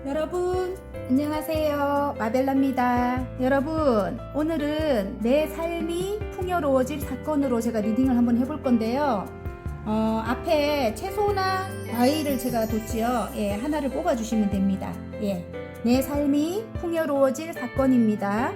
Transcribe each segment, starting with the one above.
여러분 안녕하세요, 마벨라입니다. 여러분, 오늘은 내 삶이 풍요로워질 사건으로 제가 리딩을 한번 해볼 건데요. 앞에 채소나 과일을 제가 뒀지요. 하나를 뽑아 주시면 됩니다. 내 삶이 풍요로워질 사건입니다.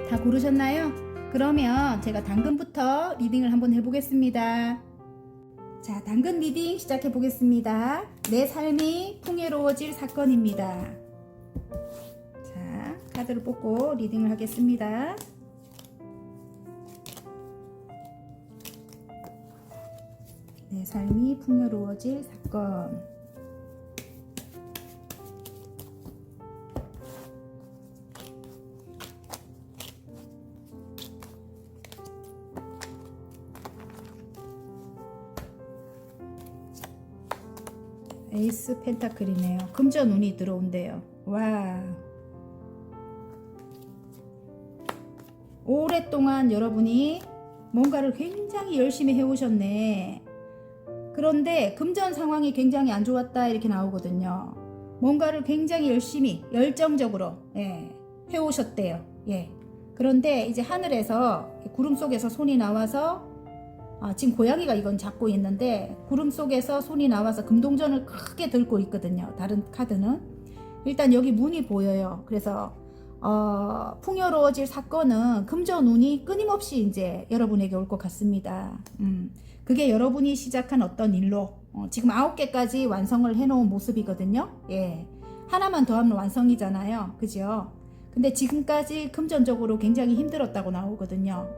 다 고르셨나요? 그러면 제가 당근부터 리딩을 한번 해보겠습니다. 자, 당근 리딩 시작해 보겠습니다. 내 삶이 풍요로워질 사건입니다. 자, 카드를 뽑고 리딩을 하겠습니다. 내 삶이 풍요로워질 사건. 에이스 펜타클이네요. 금전 운이 들어온대요. 와. 오랫동안 여러분이 뭔가를 굉장히 열심히 해오셨네. 그런데 금전 상황이 굉장히 안 좋았다 이렇게 나오거든요. 뭔가를 굉장히 열심히 열정적으로 해오셨대요. 그런데 이제 하늘에서 구름 속에서 손이 나와서 지금 고양이가 이건 잡고 있는데 구름 속에서 손이 나와서 금동전을 크게 들고 있거든요. 다른 카드는 일단 여기 문이 보여요. 그래서 풍요로워질 사건은 금전 운이 끊임없이 이제 여러분에게 올 것 같습니다. 그게 여러분이 시작한 어떤 일로 지금 9개까지 완성을 해놓은 모습이거든요. 하나만 더 하면 완성이잖아요. 그죠? 근데 지금까지 금전적으로 굉장히 힘들었다고 나오거든요.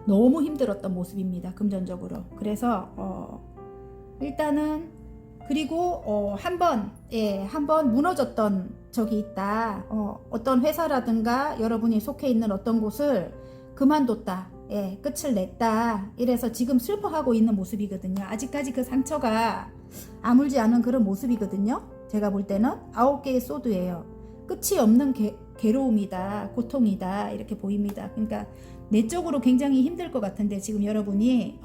너무 힘들었던 모습입니다. 금전적으로. 그래서 일단은 그리고 한번 무너졌던 적이 있다. 어떤 회사라든가 여러분이 속해 있는 어떤 곳을 그만뒀다. 끝을 냈다. 이래서 지금 슬퍼하고 있는 모습이거든요. 아직까지 그 상처가 아물지 않은 그런 모습이거든요. 제가 볼 때는 9개의 소드예요. 끝이 없는 괴로움이다. 고통이다. 이렇게 보입니다. 그러니까 내적으로 굉장히 힘들 것 같은데 지금 여러분이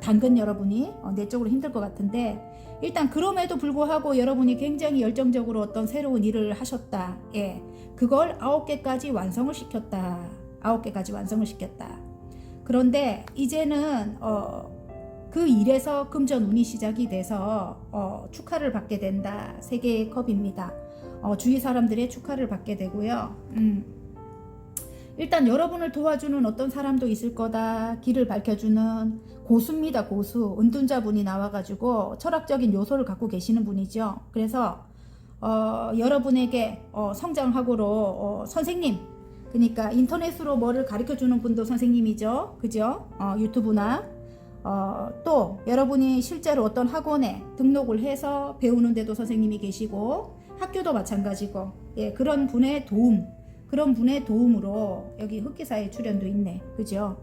당근 여러분이 내적으로 힘들 것 같은데 일단 그럼에도 불구하고 여러분이 굉장히 열정적으로 어떤 새로운 일을 하셨다. 그걸 9개까지 완성을 시켰다. 9개까지 완성을 시켰다. 그런데 이제는 그 일에서 금전 운이 시작이 돼서 축하를 받게 된다. 3개의 컵입니다. 주위 사람들의 축하를 받게 되고요. 일단 여러분을 도와주는 어떤 사람도 있을 거다. 길을 밝혀주는 고수입니다. 고수. 은둔자분이 나와가지고 철학적인 요소를 갖고 계시는 분이죠. 그래서 여러분에게 성장학으로 선생님, 그러니까 인터넷으로 뭐를 가르쳐주는 분도 선생님이죠. 그죠? 유튜브나 또 여러분이 실제로 어떤 학원에 등록을 해서 배우는데도 선생님이 계시고 학교도 마찬가지고 그런 분의 도움, 그런 분의 도움으로 여기 흑기사의 출연도 있네. 그죠?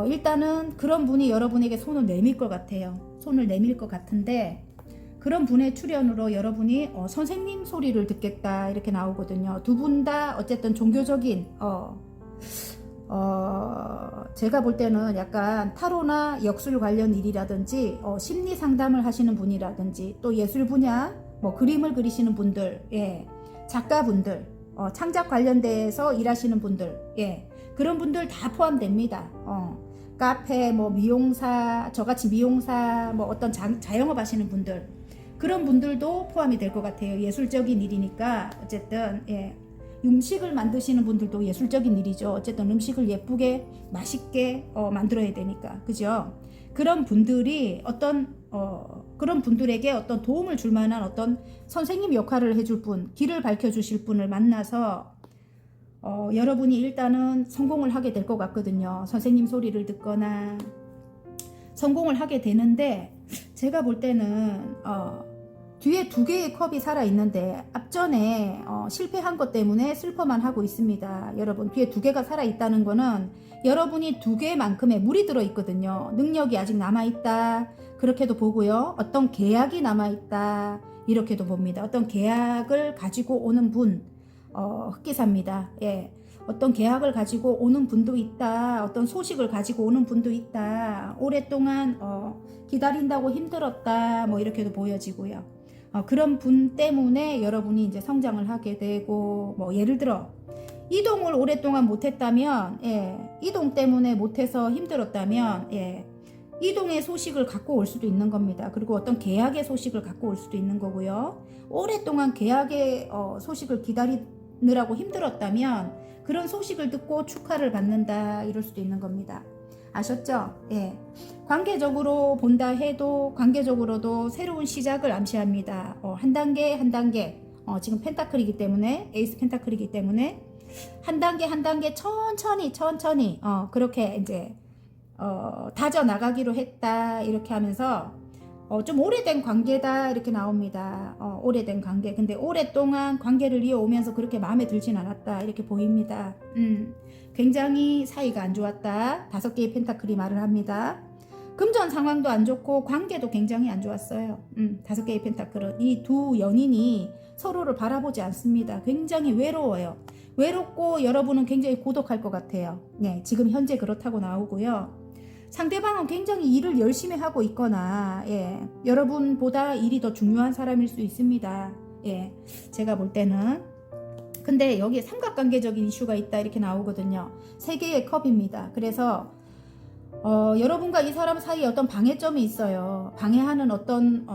일단은 그런 분이 여러분에게 손을 내밀 것 같아요. 손을 내밀 것 같은데 그런 분의 출연으로 여러분이 선생님 소리를 듣겠다 이렇게 나오거든요. 두 분 다 어쨌든 종교적인 제가 볼 때는 약간 타로나 역술 관련 일이라든지 심리 상담을 하시는 분이라든지 또 예술 분야 뭐 그림을 그리시는 분들, 작가분들, 창작 관련돼서 일하시는 분들, 그런 분들 다 포함됩니다. 카페, 뭐 미용사, 저같이 미용사, 뭐 어떤 자영업 하시는 분들, 그런 분들도 포함이 될 것 같아요. 예술적인 일이니까 어쨌든 음식을 만드시는 분들도 예술적인 일이죠. 어쨌든 음식을 예쁘게 맛있게 만들어야 되니까, 그죠? 그런 분들이 그런 분들에게 어떤 도움을 줄 만한 어떤 선생님 역할을 해줄 분, 길을 밝혀주실 분을 만나서 여러분이 일단은 성공을 하게 될 것 같거든요. 선생님 소리를 듣거나 성공을 하게 되는데 제가 볼 때는 뒤에 2개의 컵이 살아있는데 앞전에 실패한 것 때문에 슬퍼만 하고 있습니다. 여러분, 뒤에 2개가 살아있다는 거는 여러분이 2개만큼의 물이 들어있거든요. 능력이 아직 남아있다. 그렇게도 보고요. 어떤 계약이 남아있다. 이렇게도 봅니다. 어떤 계약을 가지고 오는 분, 흑기사입니다. 예. 어떤 계약을 가지고 오는 분도 있다. 어떤 소식을 가지고 오는 분도 있다. 오랫동안 기다린다고 힘들었다. 뭐 이렇게도 보여지고요. 그런 분 때문에 여러분이 이제 성장을 하게 되고, 뭐 예를 들어 이동을 오랫동안 못했다면, 예, 이동 때문에 못해서 힘들었다면, 예, 이동의 소식을 갖고 올 수도 있는 겁니다. 그리고 어떤 계약의 소식을 갖고 올 수도 있는 거고요. 오랫동안 계약의 소식을 기다리느라고 힘들었다면 그런 소식을 듣고 축하를 받는다 이럴 수도 있는 겁니다. 아셨죠? 예. 관계적으로 본다 해도 관계적으로도 새로운 시작을 암시합니다. 한 단계 한 단계 지금 펜타클이기 때문에 에이스 펜타클이기 때문에 한 단계 한 단계 천천히 그렇게 이제 다져 나가기로 했다 이렇게 하면서 좀 오래된 관계다 이렇게 나옵니다. 오래된 관계. 근데 오랫동안 관계를 이어오면서 그렇게 마음에 들진 않았다 이렇게 보입니다. 굉장히 사이가 안 좋았다. 5개의 펜타클이 말을 합니다. 금전 상황도 안 좋고 관계도 굉장히 안 좋았어요. 5개의 펜타클은 이 두 연인이 서로를 바라보지 않습니다. 굉장히 외로워요. 외롭고 여러분은 굉장히 고독할 것 같아요. 네, 지금 현재 그렇다고 나오고요. 상대방은 굉장히 일을 열심히 하고 있거나, 예, 여러분보다 일이 더 중요한 사람일 수 있습니다. 예, 제가 볼 때는. 근데 여기에 삼각관계적인 이슈가 있다 이렇게 나오거든요. 3개의 컵입니다. 그래서 여러분과 이 사람 사이에 어떤 방해점이 있어요. 방해하는 어떤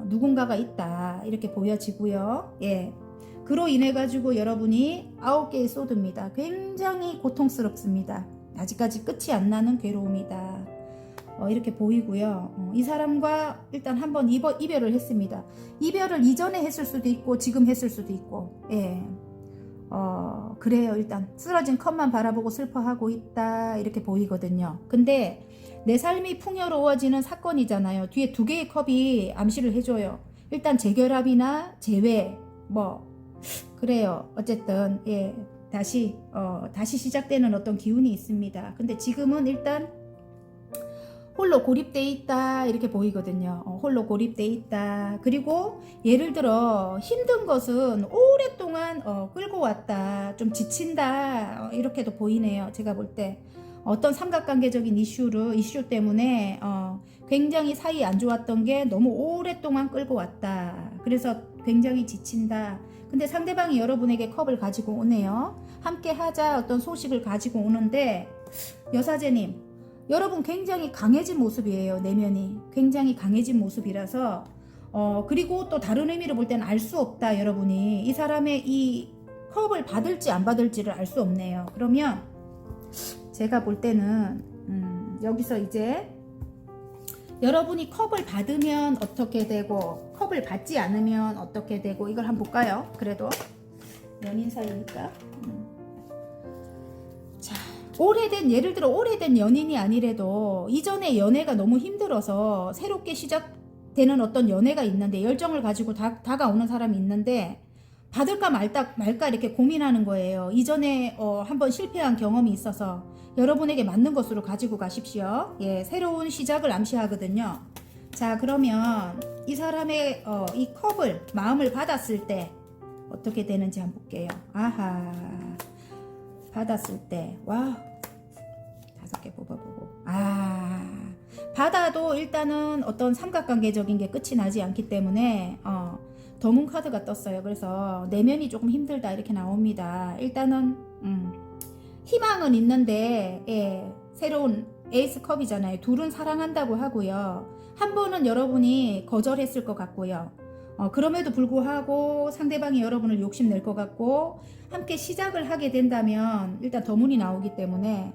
누군가가 있다 이렇게 보여지고요. 예, 그로 인해 가지고 여러분이 9개의 소드입니다. 굉장히 고통스럽습니다. 아직까지 끝이 안 나는 괴로움이다. 이렇게 보이고요. 이 사람과 일단 한번 이별을 했습니다. 이별을 이전에 했을 수도 있고 지금 했을 수도 있고, 예. 그래요. 일단 쓰러진 컵만 바라보고 슬퍼하고 있다 이렇게 보이거든요. 근데 내 삶이 풍요로워지는 사건이잖아요. 뒤에 2개의 컵이 암시를 해줘요. 일단 재결합이나 재회 뭐 그래요. 어쨌든 예, 다시 시작되는 어떤 기운이 있습니다. 근데 지금은 일단 홀로 고립돼 있다 이렇게 보이거든요. 홀로 고립돼 있다. 그리고 예를 들어 힘든 것은 오랫동안 끌고 왔다. 좀 지친다. 이렇게도 보이네요. 제가 볼 때 어떤 삼각관계적인 이슈 때문에 굉장히 사이 안 좋았던 게 너무 오랫동안 끌고 왔다. 그래서 굉장히 지친다. 근데 상대방이 여러분에게 컵을 가지고 오네요. 함께 하자 어떤 소식을 가지고 오는데 여사제님, 여러분 굉장히 강해진 모습이에요. 내면이 굉장히 강해진 모습이라서 그리고 또 다른 의미로 볼 때는 알 수 없다. 여러분이 이 사람의 이 컵을 받을지 안 받을지를 알 수 없네요. 그러면 제가 볼 때는 여기서 이제 여러분이 컵을 받으면 어떻게 되고 컵을 받지 않으면 어떻게 되고 이걸 한번 볼까요? 그래도 연인 사이니까. 자, 예를 들어 오래된 연인이 아니래도 이전의 연애가 너무 힘들어서 새롭게 시작되는 어떤 연애가 있는데 열정을 가지고 다가오는 사람이 있는데 받을까 말까 이렇게 고민하는 거예요. 이전에 한번 실패한 경험이 있어서 여러분에게 맞는 것으로 가지고 가십시오. 예, 새로운 시작을 암시하거든요. 자, 그러면 이 사람의 이 컵을 마음을 받았을 때 어떻게 되는지 한번 볼게요. 아하, 받았을 때 와 5개 뽑아보고 받아도 일단은 어떤 삼각관계적인 게 끝이 나지 않기 때문에 더문 카드가 떴어요. 그래서 내면이 조금 힘들다 이렇게 나옵니다. 일단은 희망은 있는데 예, 새로운 에이스 컵이잖아요. 둘은 사랑한다고 하고요. 한 번은 여러분이 거절했을 것 같고요. 그럼에도 불구하고 상대방이 여러분을 욕심낼 것 같고 함께 시작을 하게 된다면 일단 더문이 나오기 때문에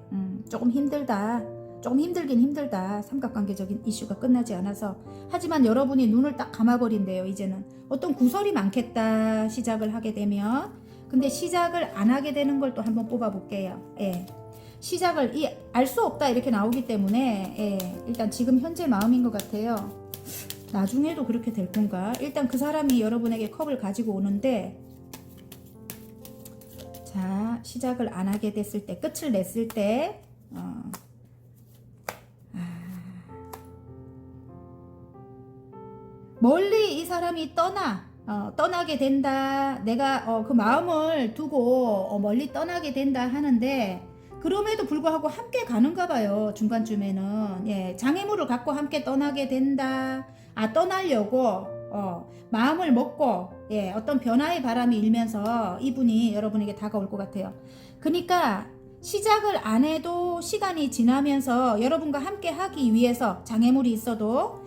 조금 힘들다. 조금 힘들긴 힘들다. 삼각관계적인 이슈가 끝나지 않아서. 하지만 여러분이 눈을 딱 감아버린대요. 이제는 어떤 구설이 많겠다. 시작을 하게 되면. 근데 시작을 안 하게 되는 걸 또 한번 뽑아볼게요. 예. 시작을 알 수 없다 이렇게 나오기 때문에 예. 일단 지금 현재 마음인 것 같아요. 나중에도 그렇게 될 건가? 일단 그 사람이 여러분에게 컵을 가지고 오는데 자, 시작을 안 하게 됐을 때, 끝을 냈을 때 멀리 이 사람이 떠나게 된다. 내가 그 마음을 두고 멀리 떠나게 된다 하는데, 그럼에도 불구하고 함께 가는가 봐요. 중간쯤에는. 예, 장애물을 갖고 함께 떠나게 된다. 떠나려고 마음을 먹고, 예, 어떤 변화의 바람이 일면서 이분이 여러분에게 다가올 것 같아요. 그러니까 시작을 안 해도 시간이 지나면서 여러분과 함께 하기 위해서 장애물이 있어도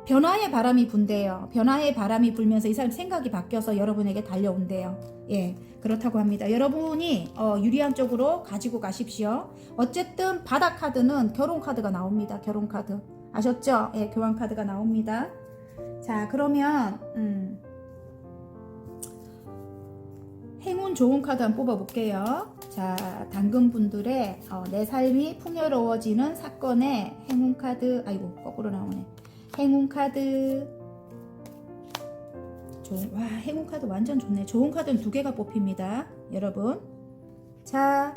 변화의 바람이 분대요. 변화의 바람이 불면서 이 사람 생각이 바뀌어서 여러분에게 달려온대요. 예, 그렇다고 합니다. 여러분이 유리한 쪽으로 가지고 가십시오. 어쨌든 바닥 카드는 결혼 카드가 나옵니다. 결혼 카드. 아셨죠? 예, 교환 카드가 나옵니다. 자, 그러면 행운 좋은 카드 한번 뽑아볼게요. 자, 당근분들의 내 삶이 풍요로워지는 사건의 행운 카드. 아이고, 거꾸로 나오네. 행운 카드. 와, 행운 카드 완전 좋네. 좋은 카드는 2개가 뽑힙니다, 여러분. 자,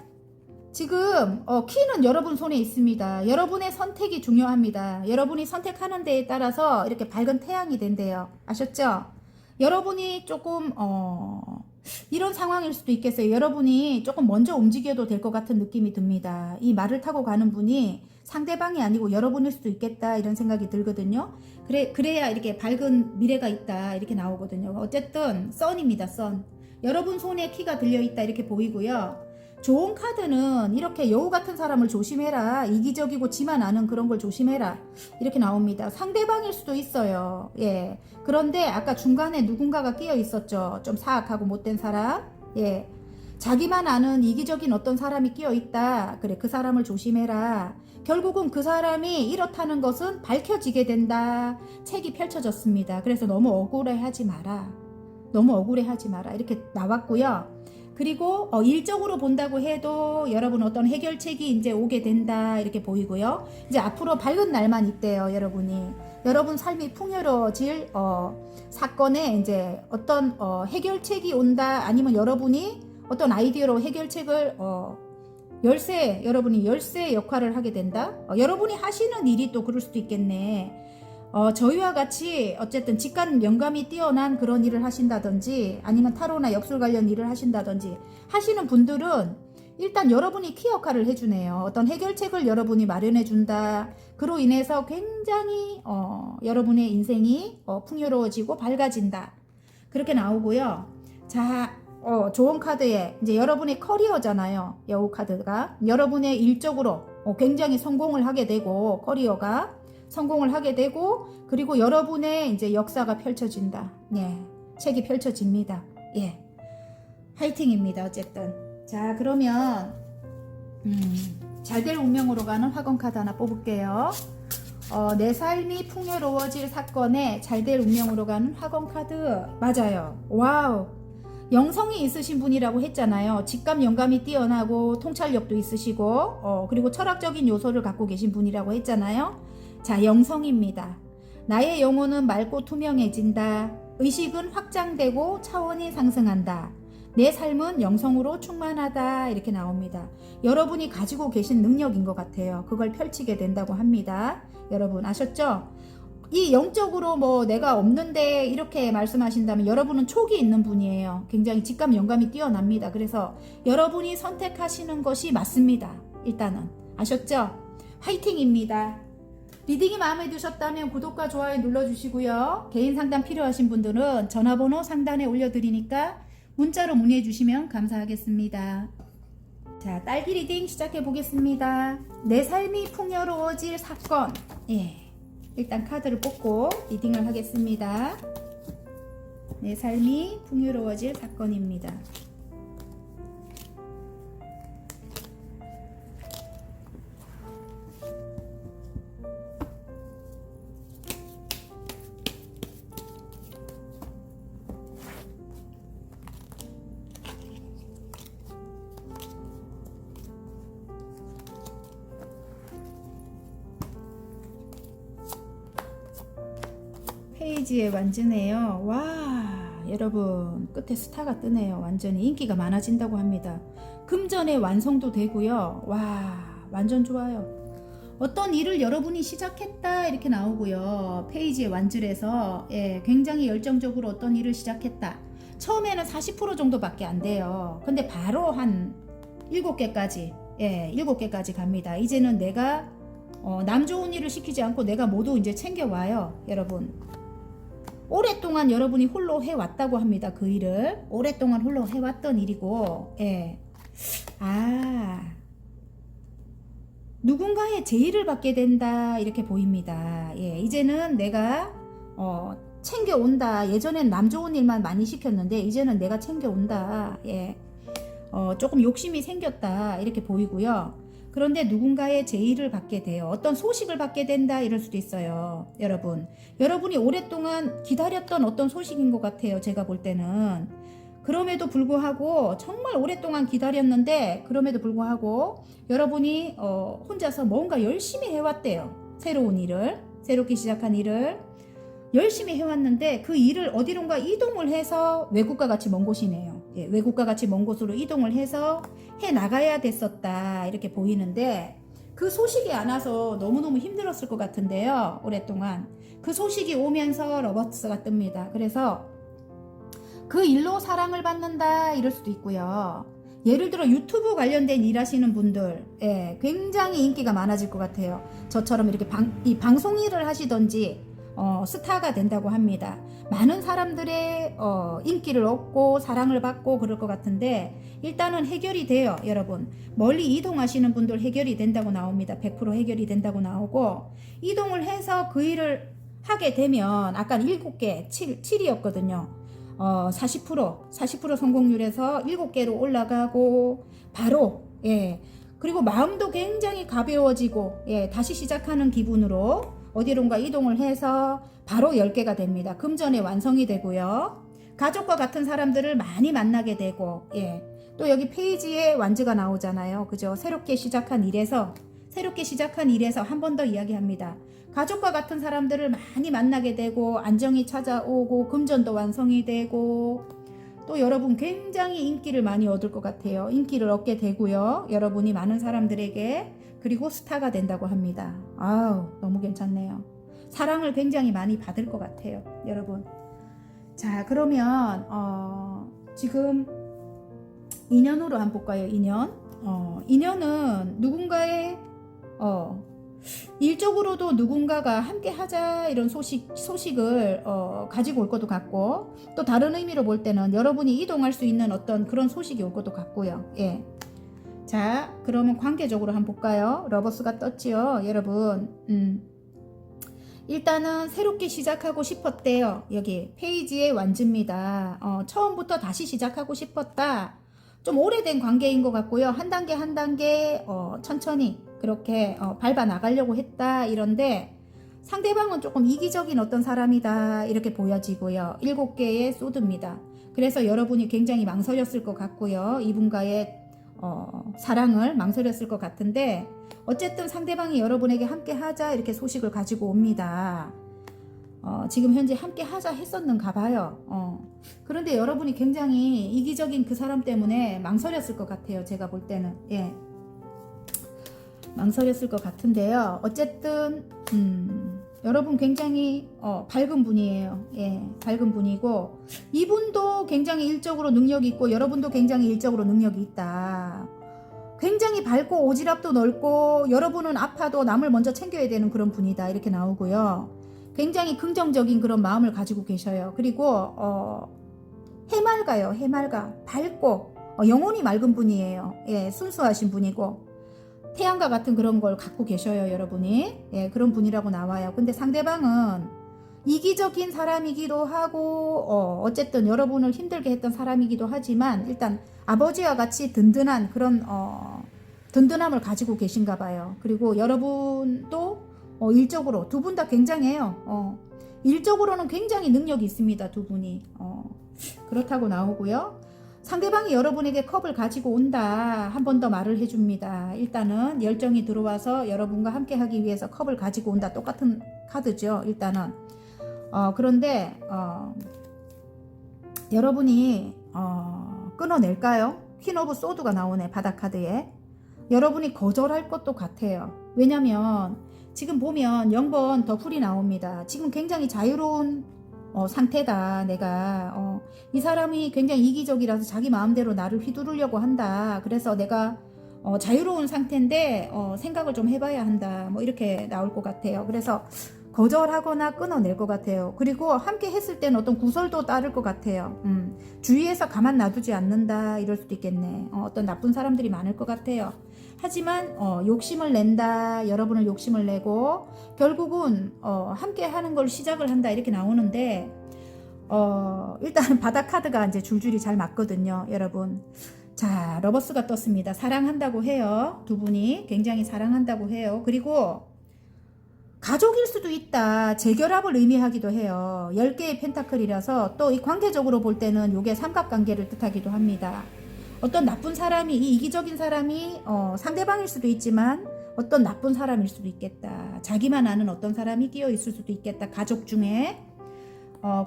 지금 키는 여러분 손에 있습니다. 여러분의 선택이 중요합니다. 여러분이 선택하는 데에 따라서 이렇게 밝은 태양이 된대요. 아셨죠? 여러분이 조금 이런 상황일 수도 있겠어요. 여러분이 조금 먼저 움직여도 될 것 같은 느낌이 듭니다. 이 말을 타고 가는 분이 상대방이 아니고 여러분일 수도 있겠다, 이런 생각이 들거든요. 그래야 이렇게 밝은 미래가 있다, 이렇게 나오거든요. 어쨌든 선입니다. 선. 여러분 손에 키가 들려있다, 이렇게 보이고요. 좋은 카드는 이렇게 여우 같은 사람을 조심해라, 이기적이고 지만 아는 그런 걸 조심해라, 이렇게 나옵니다. 상대방일 수도 있어요. 예. 그런데 아까 중간에 누군가가 끼어 있었죠. 좀 사악하고 못된 사람. 예. 자기만 아는 이기적인 어떤 사람이 끼어 있다. 그래, 그 사람을 조심해라. 결국은 그 사람이 이렇다는 것은 밝혀지게 된다. 책이 펼쳐졌습니다. 그래서 너무 억울해하지 마라. 너무 억울해하지 마라. 이렇게 나왔고요. 그리고 일적으로 본다고 해도 여러분 어떤 해결책이 이제 오게 된다, 이렇게 보이고요. 이제 앞으로 밝은 날만 있대요, 여러분이. 여러분 삶이 풍요로워질 사건에 이제 어떤 해결책이 온다, 아니면 여러분이 어떤 아이디어로 해결책을 여러분이 열쇠 역할을 하게 된다. 여러분이 하시는 일이 또 그럴 수도 있겠네. 저희와 같이 어쨌든 직관 영감이 뛰어난 그런 일을 하신다든지, 아니면 타로나 역술 관련 일을 하신다든지 하시는 분들은 일단 여러분이 키 역할을 해주네요. 어떤 해결책을 여러분이 마련해 준다. 그로 인해서 굉장히 여러분의 인생이 풍요로워지고 밝아진다, 그렇게 나오고요. 자, 좋은 카드에 이제 여러분의 커리어잖아요. 여우 카드가 여러분의 일적으로 굉장히 성공을 하게 되고, 커리어가 성공을 하게 되고, 그리고 여러분의 이제 역사가 펼쳐진다. 예, 책이 펼쳐집니다. 예, 화이팅입니다. 어쨌든. 자, 그러면 잘될 운명으로 가는 화건 카드 하나 뽑을게요. 내 삶이 풍요로워질 사건에 잘될 운명으로 가는 화건 카드. 맞아요. 와우. 영성이 있으신 분이라고 했잖아요. 직감 영감이 뛰어나고 통찰력도 있으시고 그리고 철학적인 요소를 갖고 계신 분이라고 했잖아요. 자, 영성입니다. 나의 영혼은 맑고 투명해진다. 의식은 확장되고 차원이 상승한다. 내 삶은 영성으로 충만하다, 이렇게 나옵니다. 여러분이 가지고 계신 능력인 것 같아요. 그걸 펼치게 된다고 합니다. 여러분 아셨죠? 이 영적으로 뭐 내가 없는데 이렇게 말씀하신다면 여러분은 촉이 있는 분이에요. 굉장히 직감 영감이 뛰어납니다. 그래서 여러분이 선택하시는 것이 맞습니다. 일단은 아셨죠? 화이팅입니다. 리딩이 마음에 드셨다면 구독과 좋아요 눌러주시고요. 개인 상담 필요하신 분들은 전화번호 상단에 올려드리니까 문자로 문의해 주시면 감사하겠습니다. 자, 딸기 리딩 시작해 보겠습니다. 내 삶이 풍요로워질 사건. 예, 일단 카드를 뽑고 리딩을 하겠습니다. 내 삶이 풍요로워질 사건입니다. 페이지에 완전해요. 와, 여러분 끝에 스타가 뜨네요. 완전히 인기가 많아진다고 합니다. 금전의 완성도 되고요. 와, 완전 좋아요. 어떤 일을 여러분이 시작했다 이렇게 나오고요. 페이지의 완줄에서 예, 굉장히 열정적으로 어떤 일을 시작했다. 처음에는 40% 정도밖에 안 돼요. 근데 바로 한 7개까지 예, 7개까지 갑니다. 이제는 내가 남 좋은 일을 시키지 않고 내가 모두 이제 챙겨와요. 여러분 오랫동안 여러분이 홀로 해왔다고 합니다. 그 일을 오랫동안 홀로 해왔던 일이고 예. 누군가의 제의를 받게 된다 이렇게 보입니다. 예, 이제는 내가 챙겨온다. 예전엔 남 좋은 일만 많이 시켰는데 이제는 내가 챙겨온다. 예, 조금 욕심이 생겼다 이렇게 보이고요. 그런데 누군가의 제의를 받게 돼요. 어떤 소식을 받게 된다 이럴 수도 있어요. 여러분이 오랫동안 기다렸던 어떤 소식인 것 같아요. 제가 볼 때는 그럼에도 불구하고 정말 오랫동안 기다렸는데 그럼에도 불구하고 여러분이 혼자서 뭔가 열심히 해왔대요. 새로운 일을 새롭게 시작한 일을 열심히 해왔는데 그 일을 어디론가 이동을 해서 외국과 같이 먼 곳이네요. 예, 외국과 같이 먼 곳으로 이동을 해서 해 나가야 됐었다 이렇게 보이는데 그 소식이 안 와서 너무너무 힘들었을 것 같은데요. 오랫동안 그 소식이 오면서 러버스가 뜹니다. 그래서 그 일로 사랑을 받는다 이럴 수도 있고요. 예를 들어 유튜브 관련된 일 하시는 분들 예, 굉장히 인기가 많아질 것 같아요. 저처럼 이렇게 방송 일을 하시던지 스타가 된다고 합니다. 많은 사람들의 인기를 얻고 사랑을 받고 그럴 것 같은데 일단은 해결이 돼요. 여러분 멀리 이동하시는 분들 해결이 된다고 나옵니다. 100% 해결이 된다고 나오고 이동을 해서 그 일을 하게 되면 아까 7개 7이었거든요. 40% 성공률에서 7개로 올라가고 바로 예 그리고 마음도 굉장히 가벼워지고 예 다시 시작하는 기분으로 어디론가 이동을 해서 바로 10개가 됩니다. 금전의 완성이 되고요. 가족과 같은 사람들을 많이 만나게 되고 예 또 여기 페이지에 완즈가 나오잖아요. 그죠? 새롭게 시작한 일에서 한 번 더 이야기합니다. 가족과 같은 사람들을 많이 만나게 되고 안정이 찾아오고 금전도 완성이 되고 또 여러분 굉장히 인기를 많이 얻을 것 같아요. 인기를 얻게 되고요. 여러분이 많은 사람들에게 그리고 스타가 된다고 합니다. 아우 너무 괜찮네요. 사랑을 굉장히 많이 받을 것 같아요. 여러분 자 그러면 지금 인연으로 한번 볼까요? 인연은 누군가의 일적으로도 누군가가 함께 하자 이런 소식을 가지고 올 것도 같고 또 다른 의미로 볼 때는 여러분이 이동할 수 있는 어떤 그런 소식이 올 것도 같고요. 예. 자 그러면 관계적으로 한번 볼까요? 러버스가 떴지요. 여러분 일단은 새롭게 시작하고 싶었대요. 여기 페이지의 완즈입니다. 처음부터 다시 시작하고 싶었다. 좀 오래된 관계인 것 같고요. 한 단계 한 단계 천천히 그렇게 밟아 나가려고 했다 이런데 상대방은 조금 이기적인 어떤 사람이다 이렇게 보여지고요. 7개의 소드입니다. 그래서 여러분이 굉장히 망설였을 것 같고요. 이분과의 사랑을 망설였을 것 같은데 어쨌든 상대방이 여러분에게 함께 하자 이렇게 소식을 가지고 옵니다. 지금 현재 함께 하자 했었는가 봐요. 그런데 여러분이 굉장히 이기적인 그 사람 때문에 망설였을 것 같아요. 제가 볼 때는 예. 망설였을 것 같은데요. 어쨌든 여러분 굉장히 밝은 분이에요. 예, 밝은 분이고 이분도 굉장히 일적으로 능력이 있고 여러분도 굉장히 일적으로 능력이 있다. 굉장히 밝고 오지랖도 넓고 여러분은 아파도 남을 먼저 챙겨야 되는 그런 분이다 이렇게 나오고요. 굉장히 긍정적인 그런 마음을 가지고 계셔요. 그리고 해맑아요. 해맑아 밝고 영혼이 맑은 분이에요. 예, 순수하신 분이고 태양과 같은 그런 걸 갖고 계셔요. 여러분이 예, 그런 분이라고 나와요. 근데 상대방은 이기적인 사람이기도 하고 어쨌든 여러분을 힘들게 했던 사람이기도 하지만 일단 아버지와 같이 든든한 그런 든든함을 가지고 계신가 봐요. 그리고 여러분도 일적으로 두 분 다 굉장해요. 일적으로는 굉장히 능력이 있습니다. 두 분이 그렇다고 나오고요. 상대방이 여러분에게 컵을 가지고 온다 한 번 더 말을 해줍니다. 일단은 열정이 들어와서 여러분과 함께 하기 위해서 컵을 가지고 온다. 똑같은 카드죠. 일단은 그런데 여러분이 끊어낼까요? 퀸 오브 소드가 나오네. 바닥 카드에 여러분이 거절할 것도 같아요. 왜냐면 지금 보면 0번 더 풀이 나옵니다. 지금 굉장히 자유로운 상태다. 내가 이 사람이 굉장히 이기적이라서 자기 마음대로 나를 휘두르려고 한다. 그래서 내가 자유로운 상태인데 생각을 좀 해봐야 한다. 뭐 이렇게 나올 것 같아요. 그래서 거절하거나 끊어낼 것 같아요. 그리고 함께 했을 때는 어떤 구설도 따를 것 같아요. 주위에서 가만 놔두지 않는다 이럴 수도 있겠네. 어떤 나쁜 사람들이 많을 것 같아요. 하지만 욕심을 낸다. 여러분을 욕심을 내고 결국은 함께 하는 걸 시작을 한다 이렇게 나오는데 일단 바닥 카드가 이제 줄줄이 잘 맞거든요. 여러분. 자, 러버스가 떴습니다. 사랑한다고 해요. 두 분이 굉장히 사랑한다고 해요. 그리고 가족일 수도 있다. 재결합을 의미하기도 해요. 10개의 펜타클이라서 또 이 관계적으로 볼 때는 이게 삼각관계를 뜻하기도 합니다. 어떤 나쁜 사람이, 이 이기적인 사람이 상대방일 수도 있지만 어떤 나쁜 사람일 수도 있겠다. 자기만 아는 어떤 사람이 끼어 있을 수도 있겠다. 가족 중에.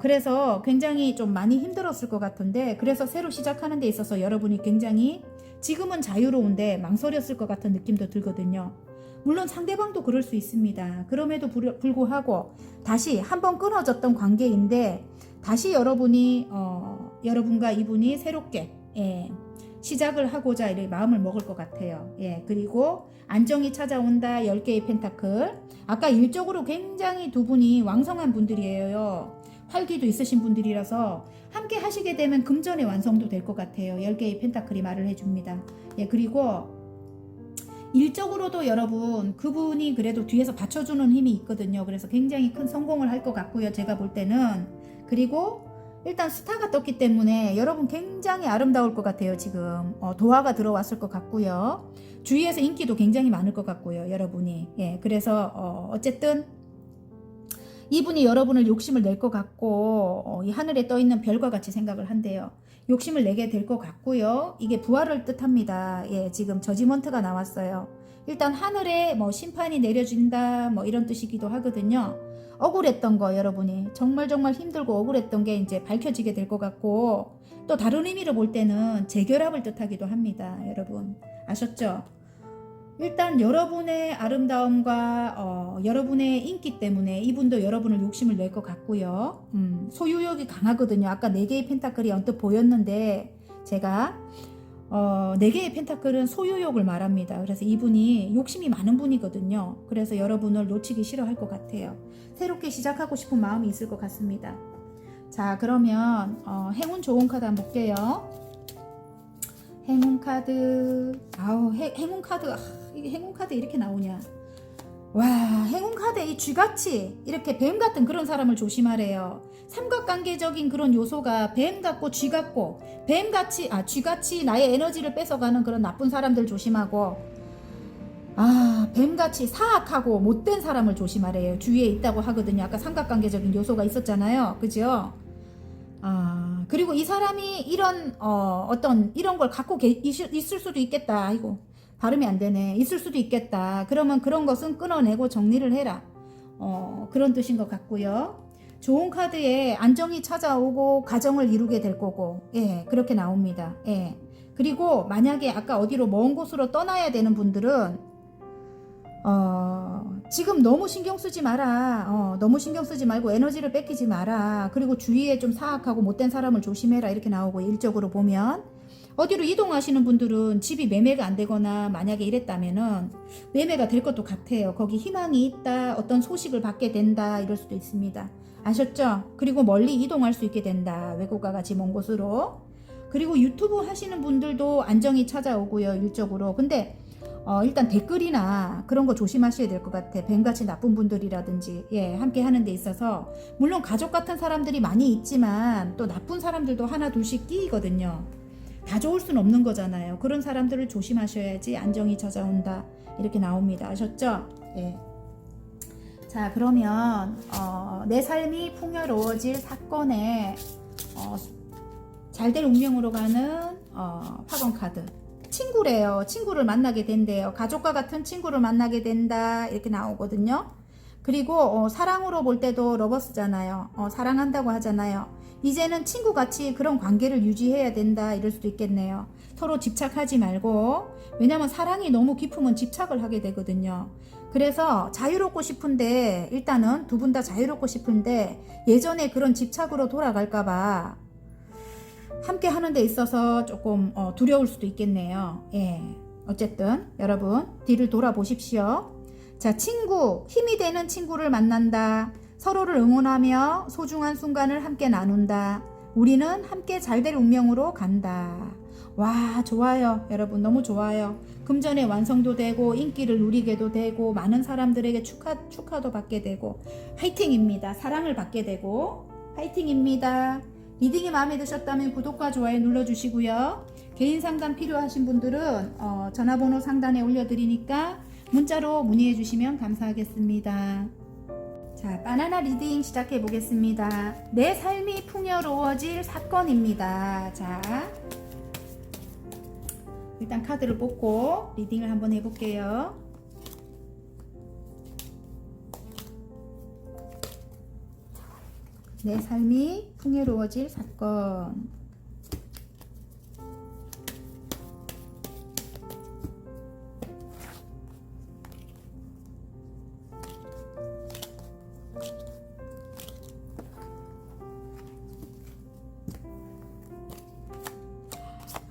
그래서 굉장히 좀 많이 힘들었을 것 같은데, 그래서 새로 시작하는 데 있어서 여러분이 굉장히 지금은 자유로운데 망설였을 것 같은 느낌도 들거든요. 물론 상대방도 그럴 수 있습니다. 그럼에도 불구하고 다시 한번 끊어졌던 관계인데 다시 여러분과 이분이 새롭게 시작을 하고자 이렇게 마음을 먹을 것 같아요. 그리고 안정이 찾아온다. 10개의 펜타클. 아까 일적으로 굉장히 두 분이 왕성한 분들이에요. 활기도 있으신 분들이라서 함께 하시게 되면 금전의 완성도 될 것 같아요. 10개의 펜타클이 말을 해줍니다. 그리고 일적으로도 여러분 그분이 그래도 뒤에서 받쳐주는 힘이 있거든요. 그래서 굉장히 큰 성공을 할 것 같고요. 제가 볼 때는. 그리고 일단 스타가 떴기 때문에 여러분 굉장히 아름다울 것 같아요. 지금 도화가 들어왔을 것 같고요. 주위에서 인기도 굉장히 많을 것 같고요. 여러분이. 그래서 어쨌든 이분이 여러분을 욕심을 낼 것 같고 이 하늘에 떠있는 별과 같이 생각을 한대요. 욕심을 내게 될 것 같고요. 이게 부활을 뜻합니다. 지금 저지먼트가 나왔어요. 일단 하늘에 뭐 심판이 내려진다 뭐 이런 뜻이기도 하거든요. 억울했던 거 여러분이 정말 힘들고 억울했던 게 이제 밝혀지게 될 것 같고, 또 다른 의미로 볼 때는 재결합을 뜻하기도 합니다. 여러분 아셨죠? 일단 여러분의 아름다움과 여러분의 인기 때문에 이분도 여러분을 욕심을 낼 것 같고요. 소유욕이 강하거든요. 아까 4개의 펜타클이 언뜻 보였는데 제가 4개의 펜타클은 소유욕을 말합니다. 그래서 이분이 욕심이 많은 분이거든요. 그래서 여러분을 놓치기 싫어할 것 같아요. 새롭게 시작하고 싶은 마음이 있을 것 같습니다. 자, 그러면 행운 좋은 카드 한번 볼게요. 행운 카드. 행운 카드. 이게 행운 카드 이렇게 나오냐. 와, 행운 카드에 이 쥐같이 이렇게 뱀 같은 그런 사람을 조심하래요. 삼각관계적인 그런 요소가 뱀 같고 쥐 같고, 쥐같이 나의 에너지를 뺏어가는 그런 나쁜 사람들 조심하고, 뱀같이 사악하고 못된 사람을 조심하래요. 주위에 있다고 하거든요. 아까 삼각관계적인 요소가 있었잖아요. 그죠? 그리고 이 사람이 이런 이런 걸 갖고 있을 수도 있겠다. 아이고, 발음이 안 되네. 있을 수도 있겠다. 그러면 그런 것은 끊어내고 정리를 해라. 그런 뜻인 것 같고요. 좋은 카드에 안정이 찾아오고 가정을 이루게 될 거고, 그렇게 나옵니다. 그리고 만약에 아까 어디로 먼 곳으로 떠나야 되는 분들은 지금 너무 신경 쓰지 마라. 너무 신경 쓰지 말고 에너지를 뺏기지 마라. 그리고 주위에 좀 사악하고 못된 사람을 조심해라. 이렇게 나오고, 일적으로 보면 어디로 이동하시는 분들은 집이 매매가 안 되거나 만약에 이랬다면은 매매가 될 것도 같아요. 거기 희망이 있다. 어떤 소식을 받게 된다. 이럴 수도 있습니다. 아셨죠? 그리고 멀리 이동할 수 있게 된다. 외국과 같이 먼 곳으로. 그리고 유튜브 하시는 분들도 안정이 찾아오고요. 일적으로. 근데 일단 댓글이나 그런 거 조심하셔야 될 것 같아. 뱀같이 나쁜 분들이라든지 함께 하는 데 있어서 물론 가족 같은 사람들이 많이 있지만 또 나쁜 사람들도 하나 둘씩 끼거든요. 다 좋을 수는 없는 거잖아요. 그런 사람들을 조심하셔야지 안정이 찾아온다. 이렇게 나옵니다. 아셨죠? 자, 그러면 내 삶이 풍요로워질 사건에 잘될 운명으로 가는 화건 카드. 친구래요. 친구를 만나게 된대요. 가족과 같은 친구를 만나게 된다. 이렇게 나오거든요. 그리고 사랑으로 볼 때도 러버스잖아요. 사랑한다고 하잖아요. 이제는 친구같이 그런 관계를 유지해야 된다. 이럴 수도 있겠네요. 서로 집착하지 말고, 왜냐면 사랑이 너무 깊으면 집착을 하게 되거든요. 그래서 자유롭고 싶은데 일단은 두 분 다 자유롭고 싶은데 예전에 그런 집착으로 돌아갈까봐 함께 하는 데 있어서 조금 두려울 수도 있겠네요. 예. 어쨌든 여러분 뒤를 돌아보십시오. 자, 친구, 힘이 되는 친구를 만난다. 서로를 응원하며 소중한 순간을 함께 나눈다. 우리는 함께 잘될 운명으로 간다. 와, 좋아요. 여러분 너무 좋아요. 금전의 완성도 되고 인기를 누리게도 되고 많은 사람들에게 축하도 받게 되고 화이팅입니다. 사랑을 받게 되고 화이팅입니다. 리딩이 마음에 드셨다면 구독과 좋아요 눌러주시고요. 개인 상담 필요하신 분들은 전화번호 상단에 올려드리니까 문자로 문의해 주시면 감사하겠습니다. 자, 바나나 리딩 시작해 보겠습니다. 내 삶이 풍요로워질 사건입니다. 자, 일단 카드를 뽑고 리딩을 한번 해볼게요. 내 삶이 풍요로워질 사건.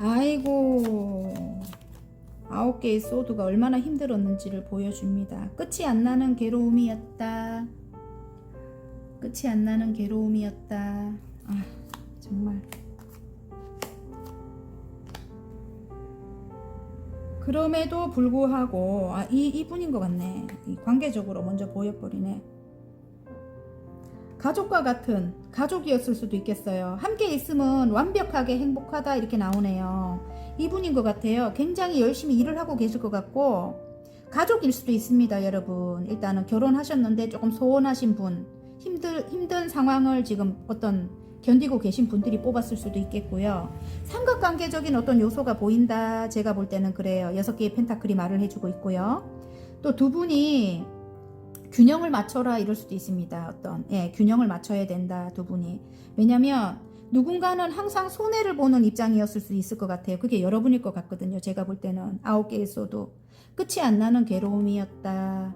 아이고, 9개의 소드가 얼마나 힘들었는지를 보여줍니다. 끝이 안 나는 괴로움이었다. 끝이 안 나는 괴로움이었다. 아, 정말. 그럼에도 불구하고 이분인 것 같네. 관계적으로 먼저 보여버리네. 가족과 같은 가족이었을 수도 있겠어요. 함께 있으면 완벽하게 행복하다 이렇게 나오네요. 이분인 것 같아요. 굉장히 열심히 일을 하고 계실 것 같고 가족일 수도 있습니다. 여러분 일단은 결혼하셨는데 조금 소원하신 분, 힘든 상황을 지금 어떤 견디고 계신 분들이 뽑았을 수도 있겠고요. 삼각관계적인 어떤 요소가 보인다. 제가 볼 때는 그래요. 6개의 펜타클이 말을 해주고 있고요. 또 두 분이 균형을 맞춰라 이럴 수도 있습니다. 균형을 맞춰야 된다. 두 분이. 왜냐면 누군가는 항상 손해를 보는 입장이었을 수 있을 것 같아요. 그게 여러분일 것 같거든요. 제가 볼 때는 9개의 소드. 끝이 안 나는 괴로움이었다.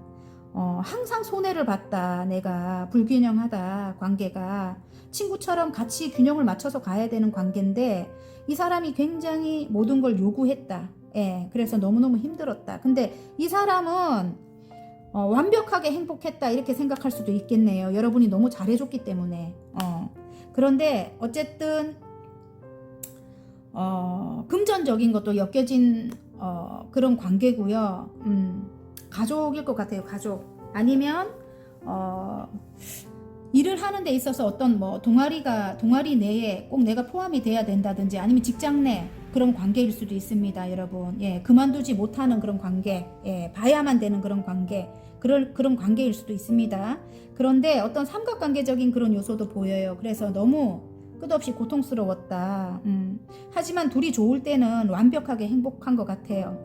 항상 손해를 봤다. 내가 불균형하다. 관계가 친구처럼 같이 균형을 맞춰서 가야 되는 관계인데 이 사람이 굉장히 모든 걸 요구했다. 그래서 너무너무 힘들었다. 근데 이 사람은 완벽하게 행복했다 이렇게 생각할 수도 있겠네요. 여러분이 너무 잘해줬기 때문에. 그런데 어쨌든 금전적인 것도 엮여진 그런 관계고요. 가족일 것 같아요. 가족. 아니면 일을 하는 데 있어서 어떤 동아리 내에 꼭 내가 포함이 돼야 된다든지 아니면 직장 내 그런 관계일 수도 있습니다. 여러분. 그만두지 못하는 그런 관계. 봐야만 되는 그런 관계. 그런 관계일 수도 있습니다. 그런데 어떤 삼각관계적인 그런 요소도 보여요. 그래서 너무 끝없이 고통스러웠다. 하지만 둘이 좋을 때는 완벽하게 행복한 것 같아요.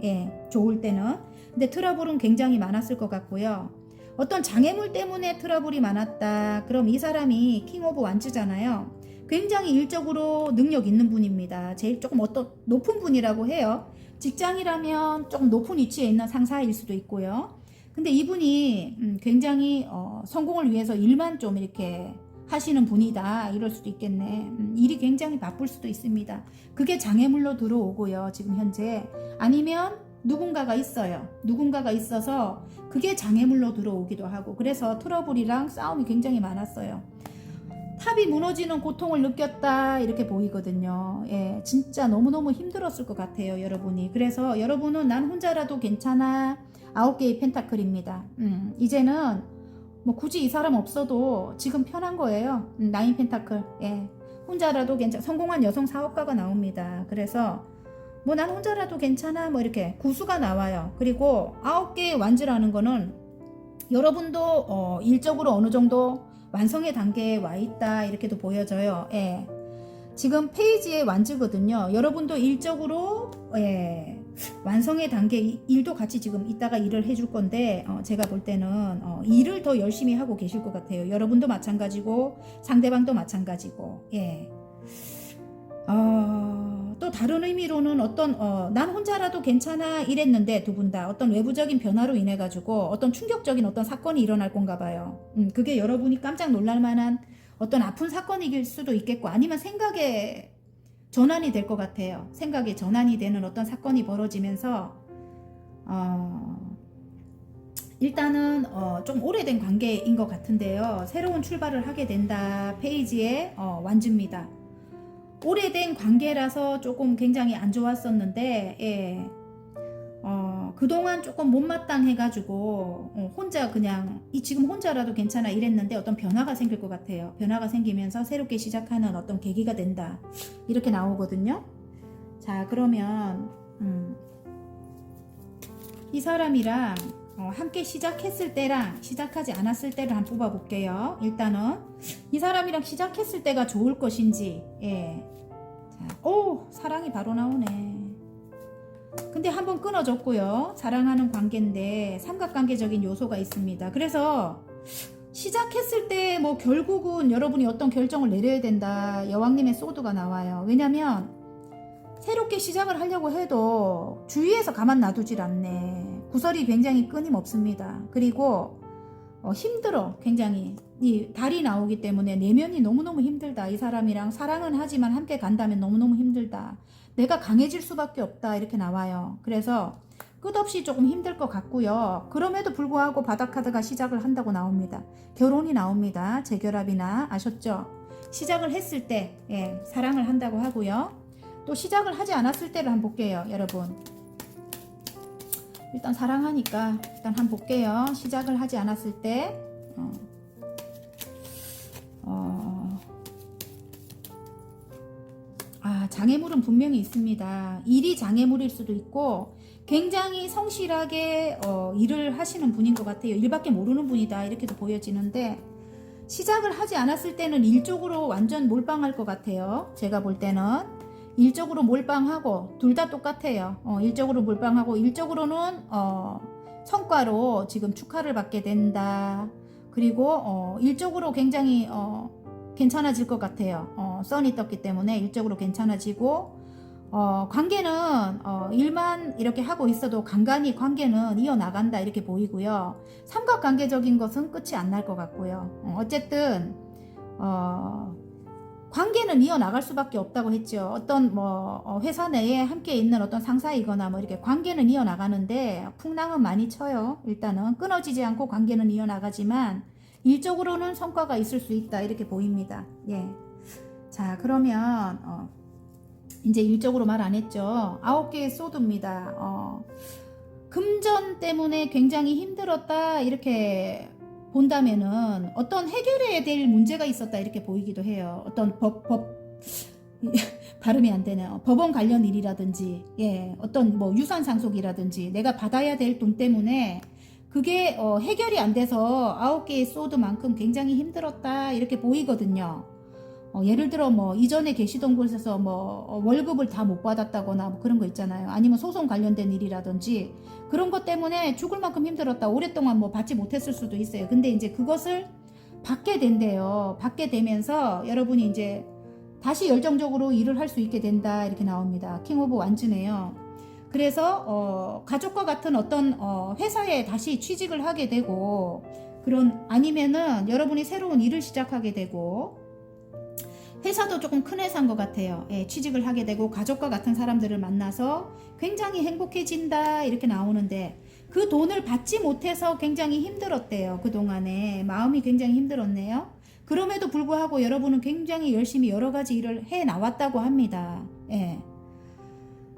좋을 때는. 근데 트러블은 굉장히 많았을 것 같고요. 어떤 장애물 때문에 트러블이 많았다. 그럼 이 사람이 킹 오브 완즈잖아요. 굉장히 일적으로 능력 있는 분입니다. 제일 조금 높은 분이라고 해요. 직장이라면 조금 높은 위치에 있는 상사일 수도 있고요. 근데 이분이 굉장히 성공을 위해서 일만 좀 이렇게 하시는 분이다 이럴 수도 있겠네. 일이 굉장히 바쁠 수도 있습니다. 그게 장애물로 들어오고요. 지금 현재. 아니면 누군가가 있어요. 누군가가 있어서 그게 장애물로 들어오기도 하고 그래서 트러블이랑 싸움이 굉장히 많았어요. 탑이 무너지는 고통을 느꼈다 이렇게 보이거든요. 진짜 너무너무 힘들었을 것 같아요. 여러분이. 그래서 여러분은 난 혼자라도 괜찮아. 9개의 펜타클입니다. 이제는 굳이 이 사람 없어도 지금 편한 거예요. 9 펜타클. 혼자라도 괜찮아. 성공한 여성 사업가가 나옵니다. 그래서 난 혼자라도 괜찮아 이렇게 구수가 나와요. 그리고 9개의 완즈라는 거는 여러분도 일적으로 어느 정도 완성의 단계에 와 있다 이렇게도 보여져요. 지금 페이지의 완즈거든요. 여러분도 일적으로 완성의 단계 일도 같이 지금 이따가 일을 해줄 건데 제가 볼 때는 일을 더 열심히 하고 계실 것 같아요. 여러분도 마찬가지고 상대방도 마찬가지고 또 다른 의미로는 난 혼자라도 괜찮아 이랬는데 두 분 다 어떤 외부적인 변화로 인해 가지고 어떤 충격적인 어떤 사건이 일어날 건가 봐요. 그게 여러분이 깜짝 놀랄 만한 어떤 아픈 사건일 수도 있겠고 아니면 생각에 전환이 될 것 같아요. 생각에 전환이 되는 어떤 사건이 벌어지면서 일단은 좀 오래된 관계인 것 같은데요. 새로운 출발을 하게 된다 페이지에 완주입니다. 오래된 관계라서 조금 굉장히 안 좋았었는데 예. 그동안 조금 못마땅해가지고 혼자 그냥 지금 혼자라도 괜찮아 이랬는데 어떤 변화가 생길 것 같아요. 변화가 생기면서 새롭게 시작하는 어떤 계기가 된다 이렇게 나오거든요. 자 그러면 이 사람이랑 함께 시작했을 때랑 시작하지 않았을 때를 한번 뽑아 볼게요. 일단은 이 사람이랑 시작했을 때가 좋을 것인지 예. 자, 오 사랑이 바로 나오네. 근데 한번 끊어졌고요. 사랑하는 관계인데 삼각관계적인 요소가 있습니다. 그래서 시작했을 때 뭐 결국은 여러분이 어떤 결정을 내려야 된다. 여왕님의 소드가 나와요. 왜냐면 새롭게 시작을 하려고 해도 주위에서 가만 놔두질 않네. 구설이 굉장히 끊임없습니다. 그리고 힘들어. 굉장히 이 달이 나오기 때문에 내면이 너무너무 힘들다. 이 사람이랑 사랑은 하지만 함께 간다면 너무너무 힘들다. 내가 강해질 수밖에 없다. 이렇게 나와요. 그래서 끝없이 조금 힘들 것 같고요. 그럼에도 불구하고 바닥카드가 시작을 한다고 나옵니다. 결혼이 나옵니다. 재결합이나 아셨죠? 시작을 했을 때 예, 사랑을 한다고 하고요. 또 시작을 하지 않았을 때를 한번 볼게요. 여러분 일단 사랑하니까 일단 한번 볼게요. 시작을 하지 않았을 때 장애물은 분명히 있습니다. 일이 장애물일 수도 있고 굉장히 성실하게 일을 하시는 분인 것 같아요. 일밖에 모르는 분이다 이렇게도 보여지는데 시작을 하지 않았을 때는 일적으로 완전 몰빵할 것 같아요. 제가 볼 때는 일적으로 몰빵하고 둘 다 똑같아요. 일적으로 몰빵하고 일적으로는 성과로 지금 축하를 받게 된다. 그리고 일적으로 굉장히 괜찮아질 것 같아요. 선이 떴기 때문에 일적으로 괜찮아지고 관계는 일만 이렇게 하고 있어도 간간히 관계는 이어나간다 이렇게 보이고요. 삼각관계적인 것은 끝이 안 날 것 같고요. 어쨌든 관계는 이어나갈 수밖에 없다고 했죠. 어떤 회사 내에 함께 있는 어떤 상사이거나 뭐 이렇게 관계는 이어나가는데 풍랑은 많이 쳐요. 일단은 끊어지지 않고 관계는 이어나가지만 일적으로는 성과가 있을 수 있다 이렇게 보입니다. 예. 자 그러면 이제 일적으로 말 안 했죠. 9개의 소드입니다. 금전 때문에 굉장히 힘들었다 이렇게 본다면은 어떤 해결해야 될 문제가 있었다 이렇게 보이기도 해요. 어떤 발음이 안 되네요. 법원 관련 일이라든지 예, 어떤 뭐 유산 상속이라든지 내가 받아야 될 돈 때문에 그게 해결이 안 돼서 9개의 소드만큼 굉장히 힘들었다 이렇게 보이거든요. 예를 들어 뭐 이전에 계시던 곳에서 뭐 월급을 다 못 받았다거나 뭐 그런 거 있잖아요. 아니면 소송 관련된 일이라든지 그런 것 때문에 죽을 만큼 힘들었다. 오랫동안 뭐 받지 못했을 수도 있어요. 근데 이제 그것을 받게 된대요. 받게 되면서 여러분이 이제 다시 열정적으로 일을 할 수 있게 된다 이렇게 나옵니다. 킹 오브 완즈네요. 그래서 가족과 같은 어떤 회사에 다시 취직을 하게 되고 그런 아니면은 여러분이 새로운 일을 시작하게 되고 회사도 조금 큰 회사인 것 같아요. 예, 취직을 하게 되고 가족과 같은 사람들을 만나서 굉장히 행복해진다 이렇게 나오는데 그 돈을 받지 못해서 굉장히 힘들었대요. 그동안에 마음이 굉장히 힘들었네요. 그럼에도 불구하고 여러분은 굉장히 열심히 여러 가지 일을 해 나왔다고 합니다. 예.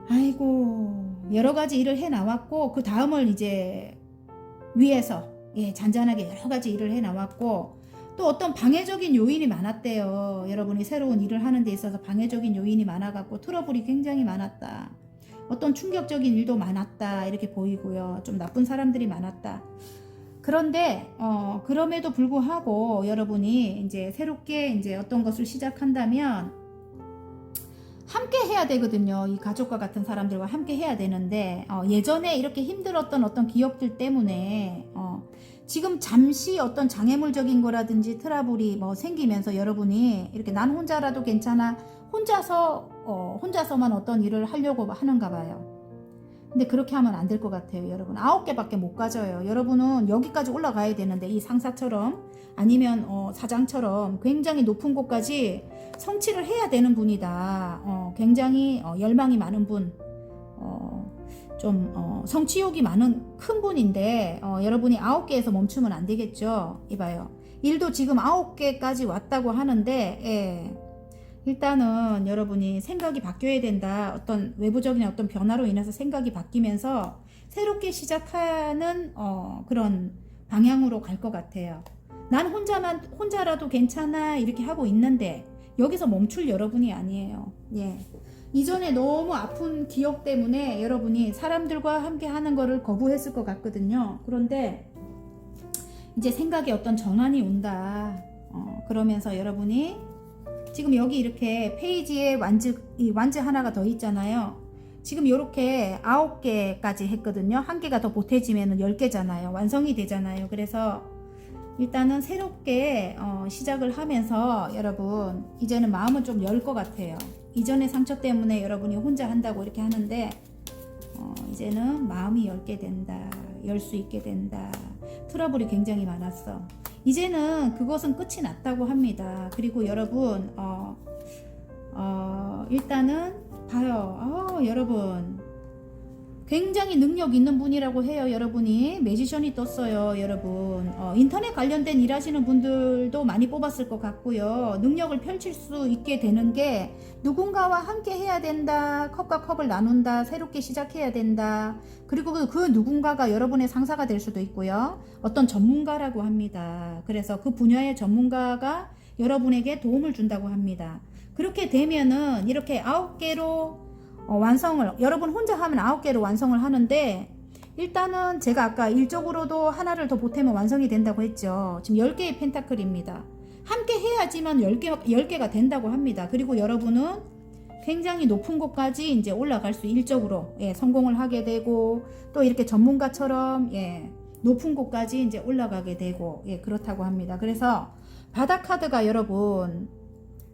아이고 여러 가지 일을 해 나왔고 그 다음을 이제 위에서 예, 잔잔하게 여러 가지 일을 해 나왔고 또 어떤 방해적인 요인이 많았대요. 여러분이 새로운 일을 하는 데 있어서 방해적인 요인이 많아갖고 트러블이 굉장히 많았다. 어떤 충격적인 일도 많았다 이렇게 보이고요. 좀 나쁜 사람들이 많았다. 그런데 그럼에도 불구하고 여러분이 이제 새롭게 이제 어떤 것을 시작한다면 함께 해야 되거든요. 이 가족과 같은 사람들과 함께 해야 되는데 예전에 이렇게 힘들었던 어떤 기억들 때문에 지금 잠시 어떤 장애물적인 거라든지 트러블이 뭐 생기면서 여러분이 이렇게 난 혼자라도 괜찮아 혼자서만 어떤 일을 하려고 하는가 봐요. 근데 그렇게 하면 안 될 것 같아요. 여러분 9개밖에 못 가져요. 여러분은 여기까지 올라가야 되는데 이 상사처럼 아니면 사장처럼 굉장히 높은 곳까지 성취를 해야 되는 분이다. 굉장히 열망이 많은 분, 성취욕이 많은 큰 분인데 여러분이 9개에서 멈추면 안 되겠죠. 이봐요. 일도 지금 9개까지 왔다고 하는데 일단은 여러분이 생각이 바뀌어야 된다. 어떤 외부적인 어떤 변화로 인해서 생각이 바뀌면서 새롭게 시작하는 그런 방향으로 갈 것 같아요. 난 혼자라도 괜찮아 이렇게 하고 있는데 여기서 멈출 여러분이 아니에요. 예. 이전에 너무 아픈 기억 때문에 여러분이 사람들과 함께 하는 거를 거부했을 것 같거든요. 그런데 이제 생각에 어떤 전환이 온다. 그러면서 여러분이 지금 여기 이렇게 페이지에 완즈 하나가 더 있잖아요. 지금 이렇게 9개까지 했거든요. 1개가 더 보태지면 10개잖아요. 완성이 되잖아요. 그래서 일단은 새롭게 시작을 하면서 여러분 이제는 마음은 좀 열 것 같아요. 이전의 상처 때문에 여러분이 혼자 한다고 이렇게 하는데 이제는 마음이 열게 된다. 열 수 있게 된다. 트러블이 굉장히 많았어. 이제는 그것은 끝이 났다고 합니다. 그리고 여러분 일단은 봐요. 여러분 굉장히 능력 있는 분이라고 해요. 여러분이 매지션이 떴어요. 여러분 인터넷 관련된 일 하시는 분들도 많이 뽑았을 것 같고요. 능력을 펼칠 수 있게 되는 게 누군가와 함께 해야 된다. 컵과 컵을 나눈다. 새롭게 시작해야 된다. 그리고 그 누군가가 여러분의 상사가 될 수도 있고요. 어떤 전문가라고 합니다. 그래서 그 분야의 전문가가 여러분에게 도움을 준다고 합니다. 그렇게 되면은 이렇게 9개로 완성을 여러분 혼자 하면 9개로 완성을 하는데 일단은 제가 아까 일적으로도 하나를 더 보태면 완성이 된다고 했죠. 지금 10개의 펜타클입니다. 함께 해야지만 10개가 된다고 합니다. 그리고 여러분은 굉장히 높은 곳까지 이제 올라갈 수 일적으로 성공을 하게 되고 또 이렇게 전문가처럼 높은 곳까지 이제 올라가게 되고 그렇다고 합니다. 그래서 바닥 카드가 여러분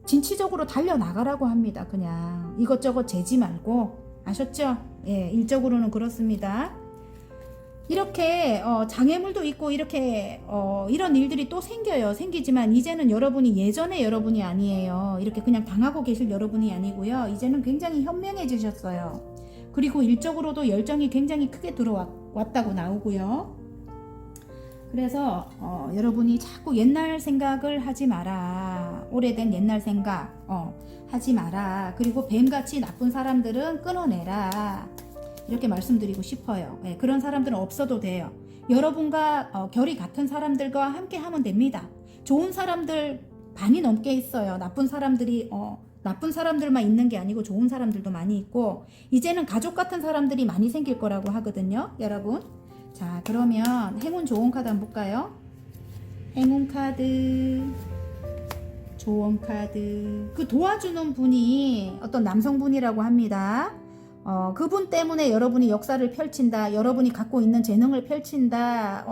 진취적으로 달려나가라고 합니다. 그냥 이것저것 재지 말고 아셨죠? 일적으로는 그렇습니다. 이렇게 장애물도 있고 이렇게 이런 일들이 또 생기지만 이제는 여러분이 예전의 여러분이 아니에요. 이렇게 그냥 당하고 계실 여러분이 아니고요. 이제는 굉장히 현명해지셨어요. 그리고 일적으로도 열정이 굉장히 크게 들어왔다고 나오고요. 그래서 여러분이 자꾸 옛날 생각을 하지 마라. 오래된 옛날 생각 하지 마라. 그리고 뱀같이 나쁜 사람들은 끊어내라. 이렇게 말씀드리고 싶어요. 그런 사람들은 없어도 돼요. 여러분과 결이 같은 사람들과 함께 하면 됩니다. 좋은 사람들 반이 넘게 있어요. 나쁜 사람들만 있는 게 아니고 좋은 사람들도 많이 있고 이제는 가족 같은 사람들이 많이 생길 거라고 하거든요. 여러분 자 그러면 행운 좋은 카드 한번 볼까요? 행운 카드 좋은 카드 그 도와주는 분이 어떤 남성분이라고 합니다. 그분 때문에 여러분이 역사를 펼친다. 여러분이 갖고 있는 재능을 펼친다.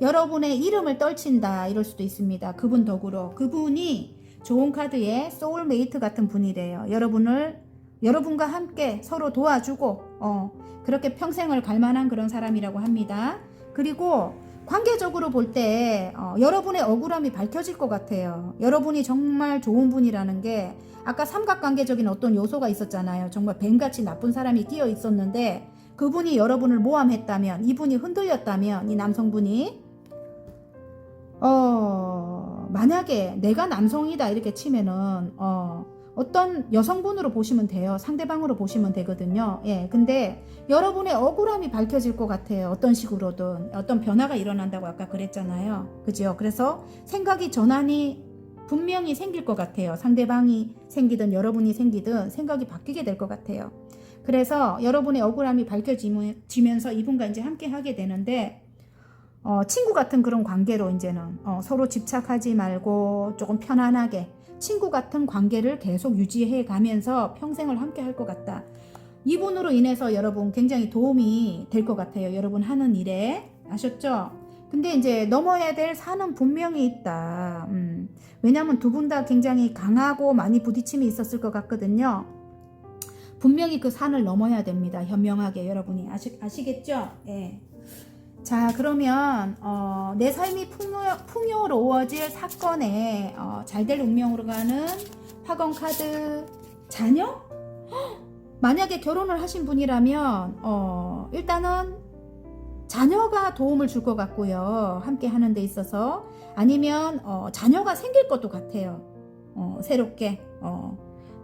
여러분의 이름을 떨친다. 이럴 수도 있습니다. 그분 덕으로. 그분이 좋은 카드에 소울메이트 같은 분이래요. 여러분과 함께 서로 도와주고 그렇게 평생을 갈 만한 그런 사람이라고 합니다. 그리고 관계적으로 볼 때 여러분의 억울함이 밝혀질 것 같아요. 여러분이 정말 좋은 분이라는 게 아까 삼각관계적인 어떤 요소가 있었잖아요. 정말 뱀같이 나쁜 사람이 끼어 있었는데 그분이 여러분을 모함했다면 이분이 흔들렸다면 이 남성분이 만약에 내가 남성이다 이렇게 치면은 어떤 여성분으로 보시면 돼요. 상대방으로 보시면 되거든요. 근데 여러분의 억울함이 밝혀질 것 같아요. 어떤 식으로든 어떤 변화가 일어난다고 아까 그랬잖아요. 그죠? 그래서 생각이 전환이 분명히 생길 것 같아요. 상대방이 생기든 여러분이 생기든 생각이 바뀌게 될 것 같아요. 그래서 여러분의 억울함이 밝혀지면서 이분과 이제 함께 하게 되는데 친구 같은 그런 관계로 이제는 서로 집착하지 말고 조금 편안하게 친구 같은 관계를 계속 유지해 가면서 평생을 함께 할 것 같다. 이분으로 인해서 여러분 굉장히 도움이 될 것 같아요. 여러분 하는 일에 아셨죠? 근데 이제 넘어야 될 산은 분명히 있다. 왜냐하면 두 분 다 굉장히 강하고 많이 부딪힘이 있었을 것 같거든요. 분명히 그 산을 넘어야 됩니다. 현명하게 여러분이 아시겠죠? 예. 자, 그러면 내 삶이 풍요로워질 사건에 잘될 운명으로 가는 화건 카드 자녀? 만약에 결혼을 하신 분이라면 일단은 자녀가 도움을 줄 것 같고요. 함께 하는 데 있어서. 아니면 자녀가 생길 것도 같아요. 새롭게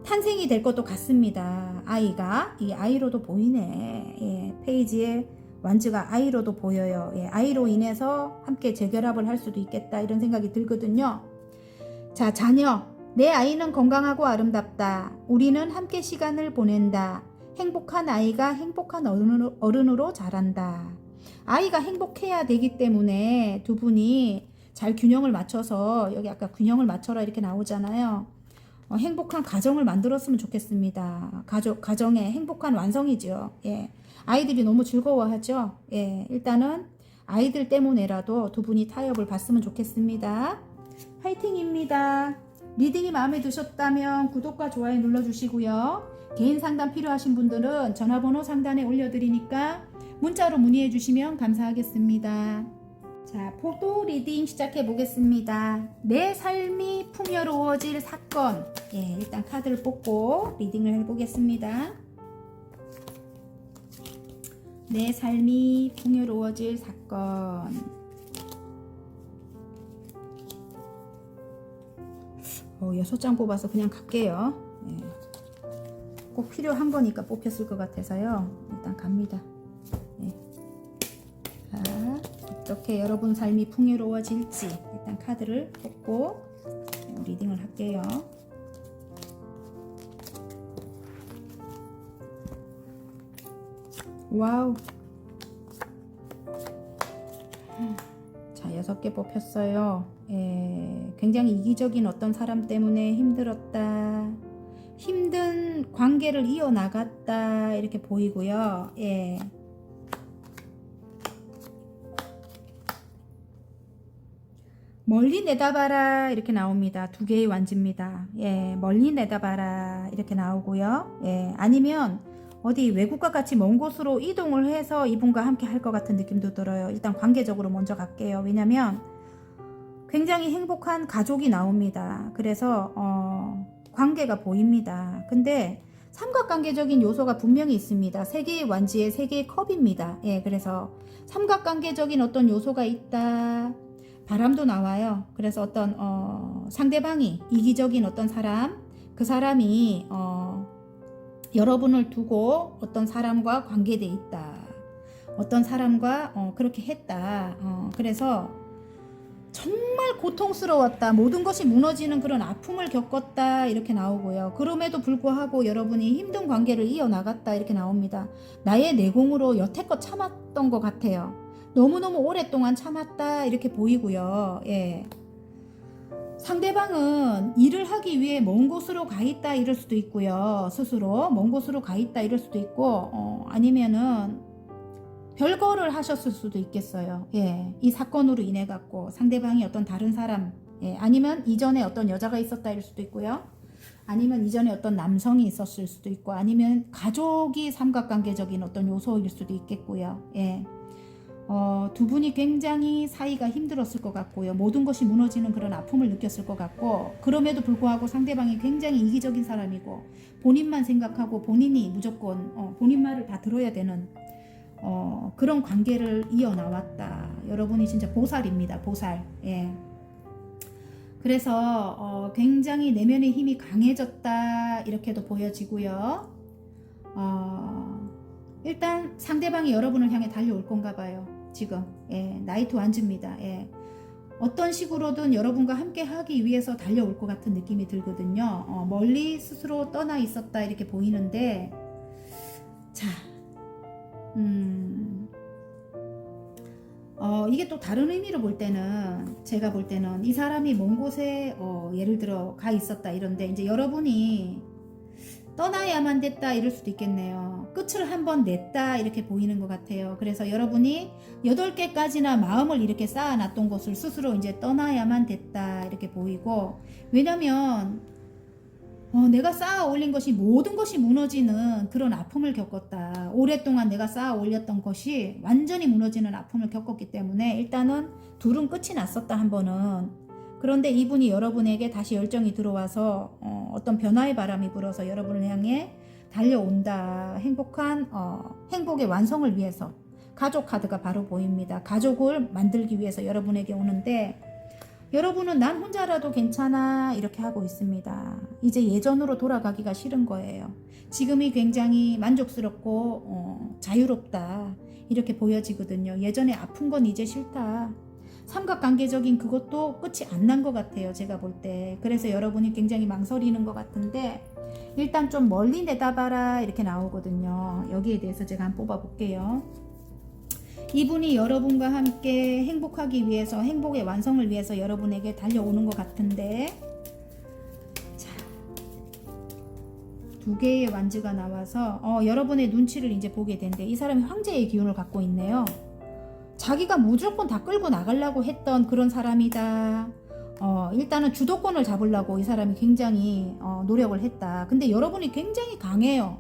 탄생이 될 것도 같습니다. 아이가. 이 아이로도 보이네. 예, 페이지에 완즈가 아이로도 보여요. 예, 아이로 인해서 함께 재결합을 할 수도 있겠다 이런 생각이 들거든요. 자, 자녀. 내 아이는 건강하고 아름답다. 우리는 함께 시간을 보낸다. 행복한 아이가 행복한 어른으로 자란다. 아이가 행복해야 되기 때문에 두 분이 잘 균형을 맞춰서, 여기 아까 균형을 맞춰라 이렇게 나오잖아요. 행복한 가정을 만들었으면 좋겠습니다. 가정의 행복한 완성이죠. 예. 아이들이 너무 즐거워하죠. 예. 일단은 아이들 때문에라도 두 분이 타협을 봤으면 좋겠습니다. 화이팅입니다. 리딩이 마음에 드셨다면 구독과 좋아요 눌러주시고요. 개인 상담 필요하신 분들은 전화번호 상단에 올려드리니까 문자로 문의해 주시면 감사하겠습니다. 자, 포도 리딩 시작해 보겠습니다. 내 삶이 풍요로워질 사건. 예, 일단 카드를 뽑고 리딩을 해보겠습니다. 내 삶이 풍요로워질 사건. 6장 뽑아서 그냥 갈게요. 예. 꼭 필요한 거니까 뽑혔을 것 같아서요. 일단 갑니다. 예. 자, 어떻게 여러분 삶이 풍요로워질지 일단 카드를 뽑고 리딩을 할게요. 와우. 자, 6개 뽑혔어요. 예, 굉장히 이기적인 어떤 사람 때문에 힘들었다. 힘든 관계를 이어나갔다. 이렇게 보이고요. 예. 멀리 내다봐라. 이렇게 나옵니다. 2개의 완지입니다. 예, 멀리 내다봐라. 이렇게 나오고요. 예, 아니면 어디 외국과 같이 먼 곳으로 이동을 해서 이분과 함께 할 것 같은 느낌도 들어요. 일단 관계적으로 먼저 갈게요. 왜냐면 굉장히 행복한 가족이 나옵니다. 그래서 관계가 보입니다. 근데 삼각관계적인 요소가 분명히 있습니다. 3개의 완지에 3개의 컵입니다. 예, 그래서 삼각관계적인 어떤 요소가 있다. 바람도 나와요. 그래서 어떤 상대방이 이기적인 어떤 사람, 그 사람이 여러분을 두고 어떤 사람과 관계돼 있다. 어떤 사람과 그렇게 했다. 그래서 정말 고통스러웠다. 모든 것이 무너지는 그런 아픔을 겪었다. 이렇게 나오고요. 그럼에도 불구하고 여러분이 힘든 관계를 이어나갔다. 이렇게 나옵니다. 나의 내공으로 여태껏 참았던 것 같아요. 너무너무 오랫동안 참았다. 이렇게 보이고요. 예. 상대방은 일을 하기 위해 먼 곳으로 가 있다 이럴 수도 있고요. 스스로 먼 곳으로 가 있다 이럴 수도 있고 아니면은 별거를 하셨을 수도 있겠어요. 예, 이 사건으로 인해 갖고 상대방이 어떤 다른 사람, 예, 아니면 이전에 어떤 여자가 있었다 이럴 수도 있고요. 아니면 이전에 어떤 남성이 있었을 수도 있고, 아니면 가족이 삼각관계적인 어떤 요소일 수도 있겠고요. 예. 두 분이 굉장히 사이가 힘들었을 것 같고요. 모든 것이 무너지는 그런 아픔을 느꼈을 것 같고, 그럼에도 불구하고 상대방이 굉장히 이기적인 사람이고 본인만 생각하고 본인이 무조건 본인 말을 다 들어야 되는 그런 관계를 이어나왔다. 여러분이 진짜 보살입니다. 보살. 예. 그래서 굉장히 내면의 힘이 강해졌다 이렇게도 보여지고요. 일단 상대방이 여러분을 향해 달려올 건가 봐요. 지금. 예, 나이트 완즈입니다. 예. 어떤 식으로든 여러분과 함께 하기 위해서 달려올 것 같은 느낌이 들거든요. 멀리 스스로 떠나 있었다 이렇게 보이는데, 자, 이게 또 다른 의미로 볼 때는, 제가 볼 때는 이 사람이 먼 곳에 예를 들어 가 있었다 이런데, 이제 여러분이 떠나야만 됐다 이럴 수도 있겠네요. 끝을 한번 냈다 이렇게 보이는 것 같아요. 그래서 여러분이 8개까지나 마음을 이렇게 쌓아놨던 것을 스스로 이제 떠나야만 됐다 이렇게 보이고, 왜냐면 내가 쌓아 올린 것이 모든 것이 무너지는 그런 아픔을 겪었다. 오랫동안 내가 쌓아 올렸던 것이 완전히 무너지는 아픔을 겪었기 때문에 일단은 둘은 끝이 났었다 한 번은. 그런데 이분이 여러분에게 다시 열정이 들어와서 어떤 변화의 바람이 불어서 여러분을 향해 달려온다. 행복의 완성을 위해서. 가족 카드가 바로 보입니다. 가족을 만들기 위해서 여러분에게 오는데, 여러분은 난 혼자라도 괜찮아 이렇게 하고 있습니다. 이제 예전으로 돌아가기가 싫은 거예요. 지금이 굉장히 만족스럽고 자유롭다 이렇게 보여지거든요. 예전에 아픈 건 이제 싫다. 삼각관계적인 그것도 끝이 안 난 것 같아요. 제가 볼 때. 그래서 여러분이 굉장히 망설이는 것 같은데, 일단 좀 멀리 내다봐라 이렇게 나오거든요. 여기에 대해서 제가 한번 뽑아볼게요. 이분이 여러분과 함께 행복하기 위해서, 행복의 완성을 위해서 여러분에게 달려오는 것 같은데, 자, 2개의 완즈가 나와서 여러분의 눈치를 이제 보게 된대. 이 사람이 황제의 기운을 갖고 있네요. 자기가 무조건 다 끌고 나가려고 했던 그런 사람이다. 일단은 주도권을 잡으려고 이 사람이 굉장히 노력을 했다. 근데 여러분이 굉장히 강해요.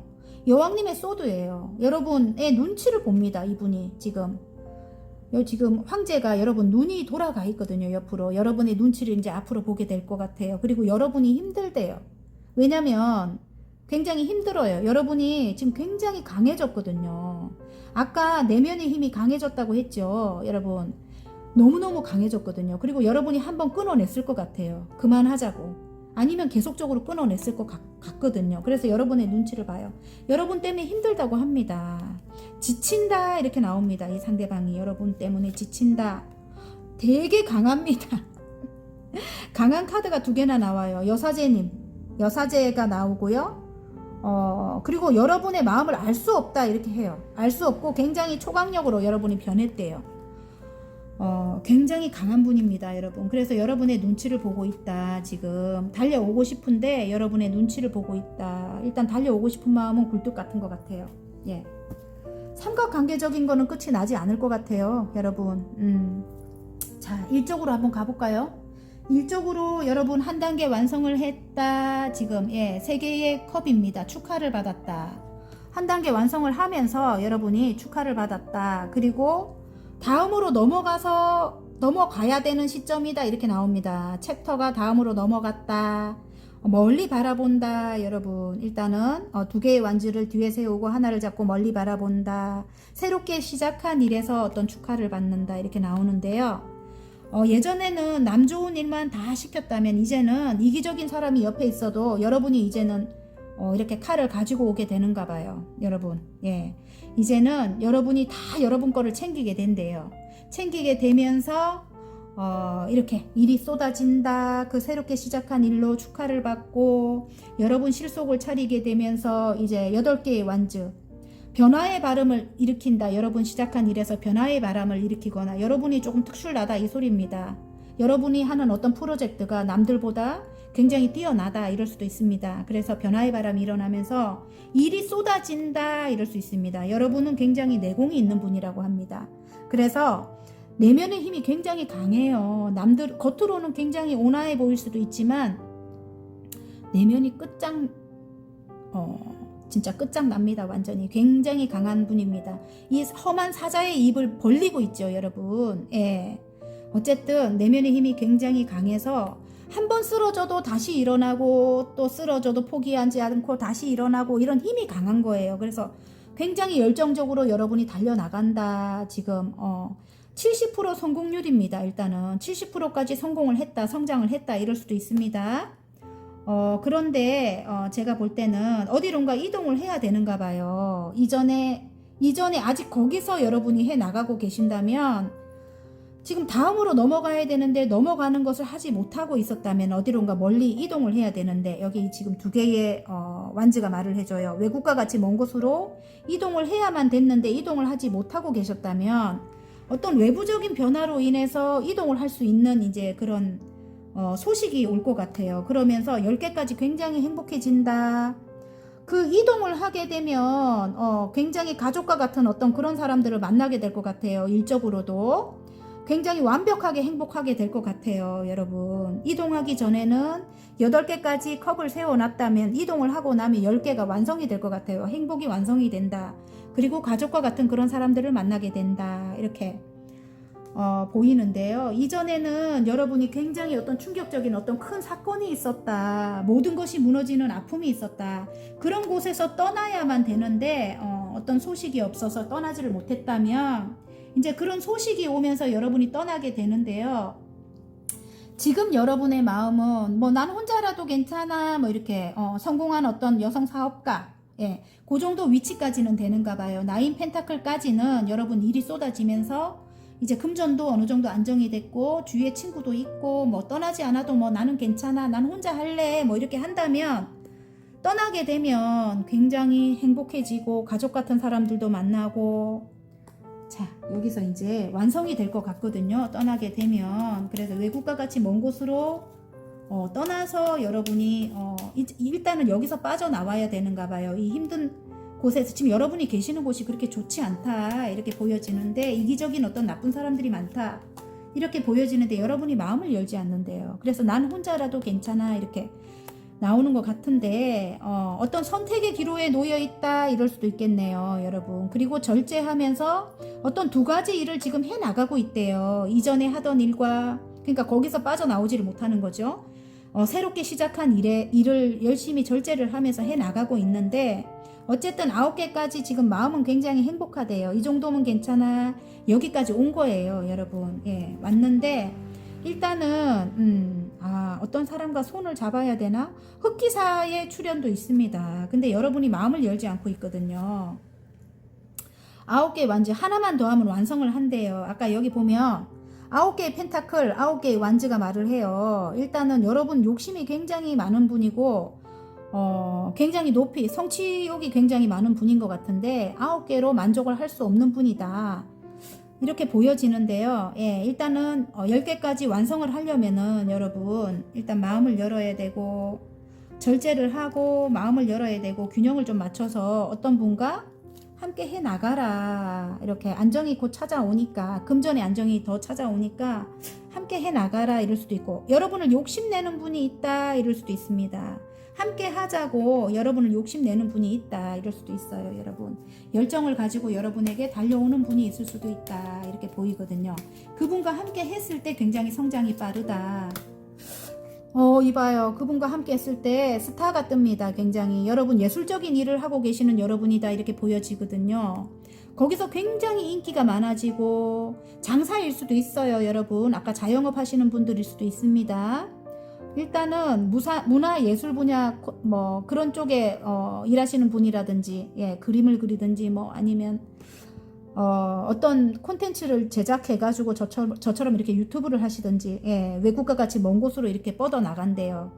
여왕님의 소드예요. 여러분의 눈치를 봅니다. 이분이 지금 황제가 여러분 눈이 돌아가 있거든요. 옆으로. 여러분의 눈치를 이제 앞으로 보게 될 것 같아요. 그리고 여러분이 힘들대요. 왜냐면 굉장히 힘들어요. 여러분이 지금 굉장히 강해졌거든요. 아까 내면의 힘이 강해졌다고 했죠. 여러분 너무너무 강해졌거든요. 그리고 여러분이 한번 끊어냈을 것 같아요. 그만하자고. 아니면 계속적으로 끊어냈을 것 같거든요. 그래서 여러분의 눈치를 봐요. 여러분 때문에 힘들다고 합니다. 지친다 이렇게 나옵니다. 이 상대방이 여러분 때문에 지친다. 되게 강합니다. 강한 카드가 2개나 나와요. 여사제가 나오고요. 그리고 여러분의 마음을 알 수 없다 이렇게 해요. 알 수 없고 굉장히 초강력으로 여러분이 변했대요. 굉장히 강한 분입니다, 여러분. 그래서 여러분의 눈치를 보고 있다. 지금 달려오고 싶은데 여러분의 눈치를 보고 있다. 일단 달려오고 싶은 마음은 굴뚝 같은 것 같아요. 예. 삼각관계적인 거는 끝이 나지 않을 것 같아요, 여러분. 자, 일적으로 한번 가볼까요? 일적으로 여러분 한 단계 완성을 했다. 지금 3개의 컵입니다. 축하를 받았다. 한 단계 완성을 하면서 여러분이 축하를 받았다. 그리고 다음으로 넘어가야 되는 시점이다 이렇게 나옵니다. 챕터가 다음으로 넘어갔다. 멀리 바라본다. 여러분 일단은 2개의 완즈를 뒤에 세우고 하나를 잡고 멀리 바라본다. 새롭게 시작한 일에서 어떤 축하를 받는다 이렇게 나오는데요. 예전에는 남 좋은 일만 다 시켰다면 이제는 이기적인 사람이 옆에 있어도 여러분이 이제는 이렇게 칼을 가지고 오게 되는가 봐요. 여러분. 예. 이제는 여러분이 다 여러분 거를 챙기게 된대요. 챙기게 되면서 이렇게 일이 쏟아진다. 그 새롭게 시작한 일로 축하를 받고 여러분 실속을 차리게 되면서 이제 8개의 완즈 변화의 바람을 일으킨다. 여러분 시작한 일에서 변화의 바람을 일으키거나 여러분이 조금 특출나다 이 소리입니다. 여러분이 하는 어떤 프로젝트가 남들보다 굉장히 뛰어나다 이럴 수도 있습니다. 그래서 변화의 바람이 일어나면서 일이 쏟아진다 이럴 수 있습니다. 여러분은 굉장히 내공이 있는 분이라고 합니다. 그래서 내면의 힘이 굉장히 강해요. 남들 겉으로는 굉장히 온화해 보일 수도 있지만 내면이 진짜 끝장납니다. 완전히 굉장히 강한 분입니다. 이 험한 사자의 입을 벌리고 있죠, 여러분. 예. 어쨌든 내면의 힘이 굉장히 강해서 한번 쓰러져도 다시 일어나고 또 쓰러져도 포기하지 않고 다시 일어나고 이런 힘이 강한 거예요. 그래서 굉장히 열정적으로 여러분이 달려나간다. 지금 70% 성공률입니다. 일단은 70%까지 성공을 했다, 성장을 했다 이럴 수도 있습니다. 그런데 제가 볼 때는 어디론가 이동을 해야 되는가 봐요. 이전에 아직 거기서 여러분이 해 나가고 계신다면 지금 다음으로 넘어가야 되는데 넘어가는 것을 하지 못하고 있었다면 어디론가 멀리 이동을 해야 되는데 여기 지금 2개의 완즈가 말을 해줘요. 외국과 같이 먼 곳으로 이동을 해야만 됐는데 이동을 하지 못하고 계셨다면 어떤 외부적인 변화로 인해서 이동을 할 수 있는 이제 그런 소식이 올 것 같아요. 그러면서 10개까지 굉장히 행복해진다. 그 이동을 하게 되면 굉장히 가족과 같은 어떤 그런 사람들을 만나게 될 것 같아요. 일적으로도 굉장히 완벽하게 행복하게 될 것 같아요. 여러분, 이동하기 전에는 8개까지 컵을 세워놨다면 이동을 하고 나면 10개가 완성이 될 것 같아요. 행복이 완성이 된다. 그리고 가족과 같은 그런 사람들을 만나게 된다. 이렇게 보이는데요. 이전에는 여러분이 굉장히 어떤 충격적인 어떤 큰 사건이 있었다. 모든 것이 무너지는 아픔이 있었다. 그런 곳에서 떠나야만 되는데 어떤 소식이 없어서 떠나지를 못했다면 이제 그런 소식이 오면서 여러분이 떠나게 되는데요. 지금 여러분의 마음은 뭐 난 혼자라도 괜찮아 뭐 이렇게 성공한 어떤 여성 사업가, 예, 그 정도 위치까지는 되는가 봐요. 나인 펜타클까지는 여러분 일이 쏟아지면서 이제 금전도 어느 정도 안정이 됐고 주위에 친구도 있고 뭐 떠나지 않아도 뭐 나는 괜찮아 난 혼자 할래 뭐 이렇게 한다면 떠나게 되면 굉장히 행복해지고 가족 같은 사람들도 만나고, 자 여기서 이제 완성이 될 것 같거든요. 떠나게 되면. 그래서 외국과 같이 먼 곳으로 떠나서 여러분이 일단은 여기서 빠져나와야 되는가 봐요. 이 힘든 곳에서 지금 여러분이 계시는 곳이 그렇게 좋지 않다 이렇게 보여지는데, 이기적인 어떤 나쁜 사람들이 많다 이렇게 보여지는데 여러분이 마음을 열지 않는데요. 그래서 난 혼자라도 괜찮아 이렇게 나오는 것 같은데 어떤 선택의 기로에 놓여 있다 이럴 수도 있겠네요, 여러분. 그리고 절제하면서 어떤 2가지 일을 지금 해 나가고 있대요. 이전에 하던 일과, 그러니까 거기서 빠져나오지를 못하는 거죠. 새롭게 시작한 일을 열심히 절제를 하면서 해 나가고 있는데, 어쨌든 9개까지 지금 마음은 굉장히 행복하대요. 이 정도면 괜찮아. 여기까지 온 거예요, 여러분. 예, 왔는데 일단은 어떤 사람과 손을 잡아야 되나? 흑기사의 출현도 있습니다. 근데 여러분이 마음을 열지 않고 있거든요. 9개 완즈 하나만 더 하면 완성을 한대요. 아까 여기 보면 9개의 펜타클, 9개의 완즈가 말을 해요. 일단은 여러분 욕심이 굉장히 많은 분이고 굉장히 높이 성취욕이 굉장히 많은 분인 것 같은데 9개로 만족을 할 수 없는 분이다 이렇게 보여지는데요. 예, 일단은 10개까지 완성을 하려면은 여러분 일단 마음을 열어야 되고 절제를 하고 마음을 열어야 되고 균형을 좀 맞춰서 어떤 분과 함께 해 나가라. 이렇게 안정이 곧 찾아오니까, 금전의 안정이 더 찾아오니까 함께 해 나가라 이럴 수도 있고, 여러분을 욕심내는 분이 있다 이럴 수도 있습니다. 함께 하자고 여러분을 욕심내는 분이 있다 이럴 수도 있어요. 여러분 열정을 가지고 여러분에게 달려오는 분이 있을 수도 있다 이렇게 보이거든요. 그분과 함께 했을 때 굉장히 성장이 빠르다. 이봐요. 그분과 함께 했을 때 스타가 뜹니다. 굉장히 여러분 예술적인 일을 하고 계시는 여러분이다 이렇게 보여지거든요. 거기서 굉장히 인기가 많아지고 장사일 수도 있어요. 여러분 아까 자영업 하시는 분들일 수도 있습니다. 일단은 문화 예술 분야 뭐 그런 쪽에 일하시는 분이라든지, 예, 그림을 그리든지 뭐 아니면 어떤 콘텐츠를 제작해 가지고 저처럼 이렇게 유튜브를 하시든지, 예, 외국과 같이 먼 곳으로 이렇게 뻗어 나간대요.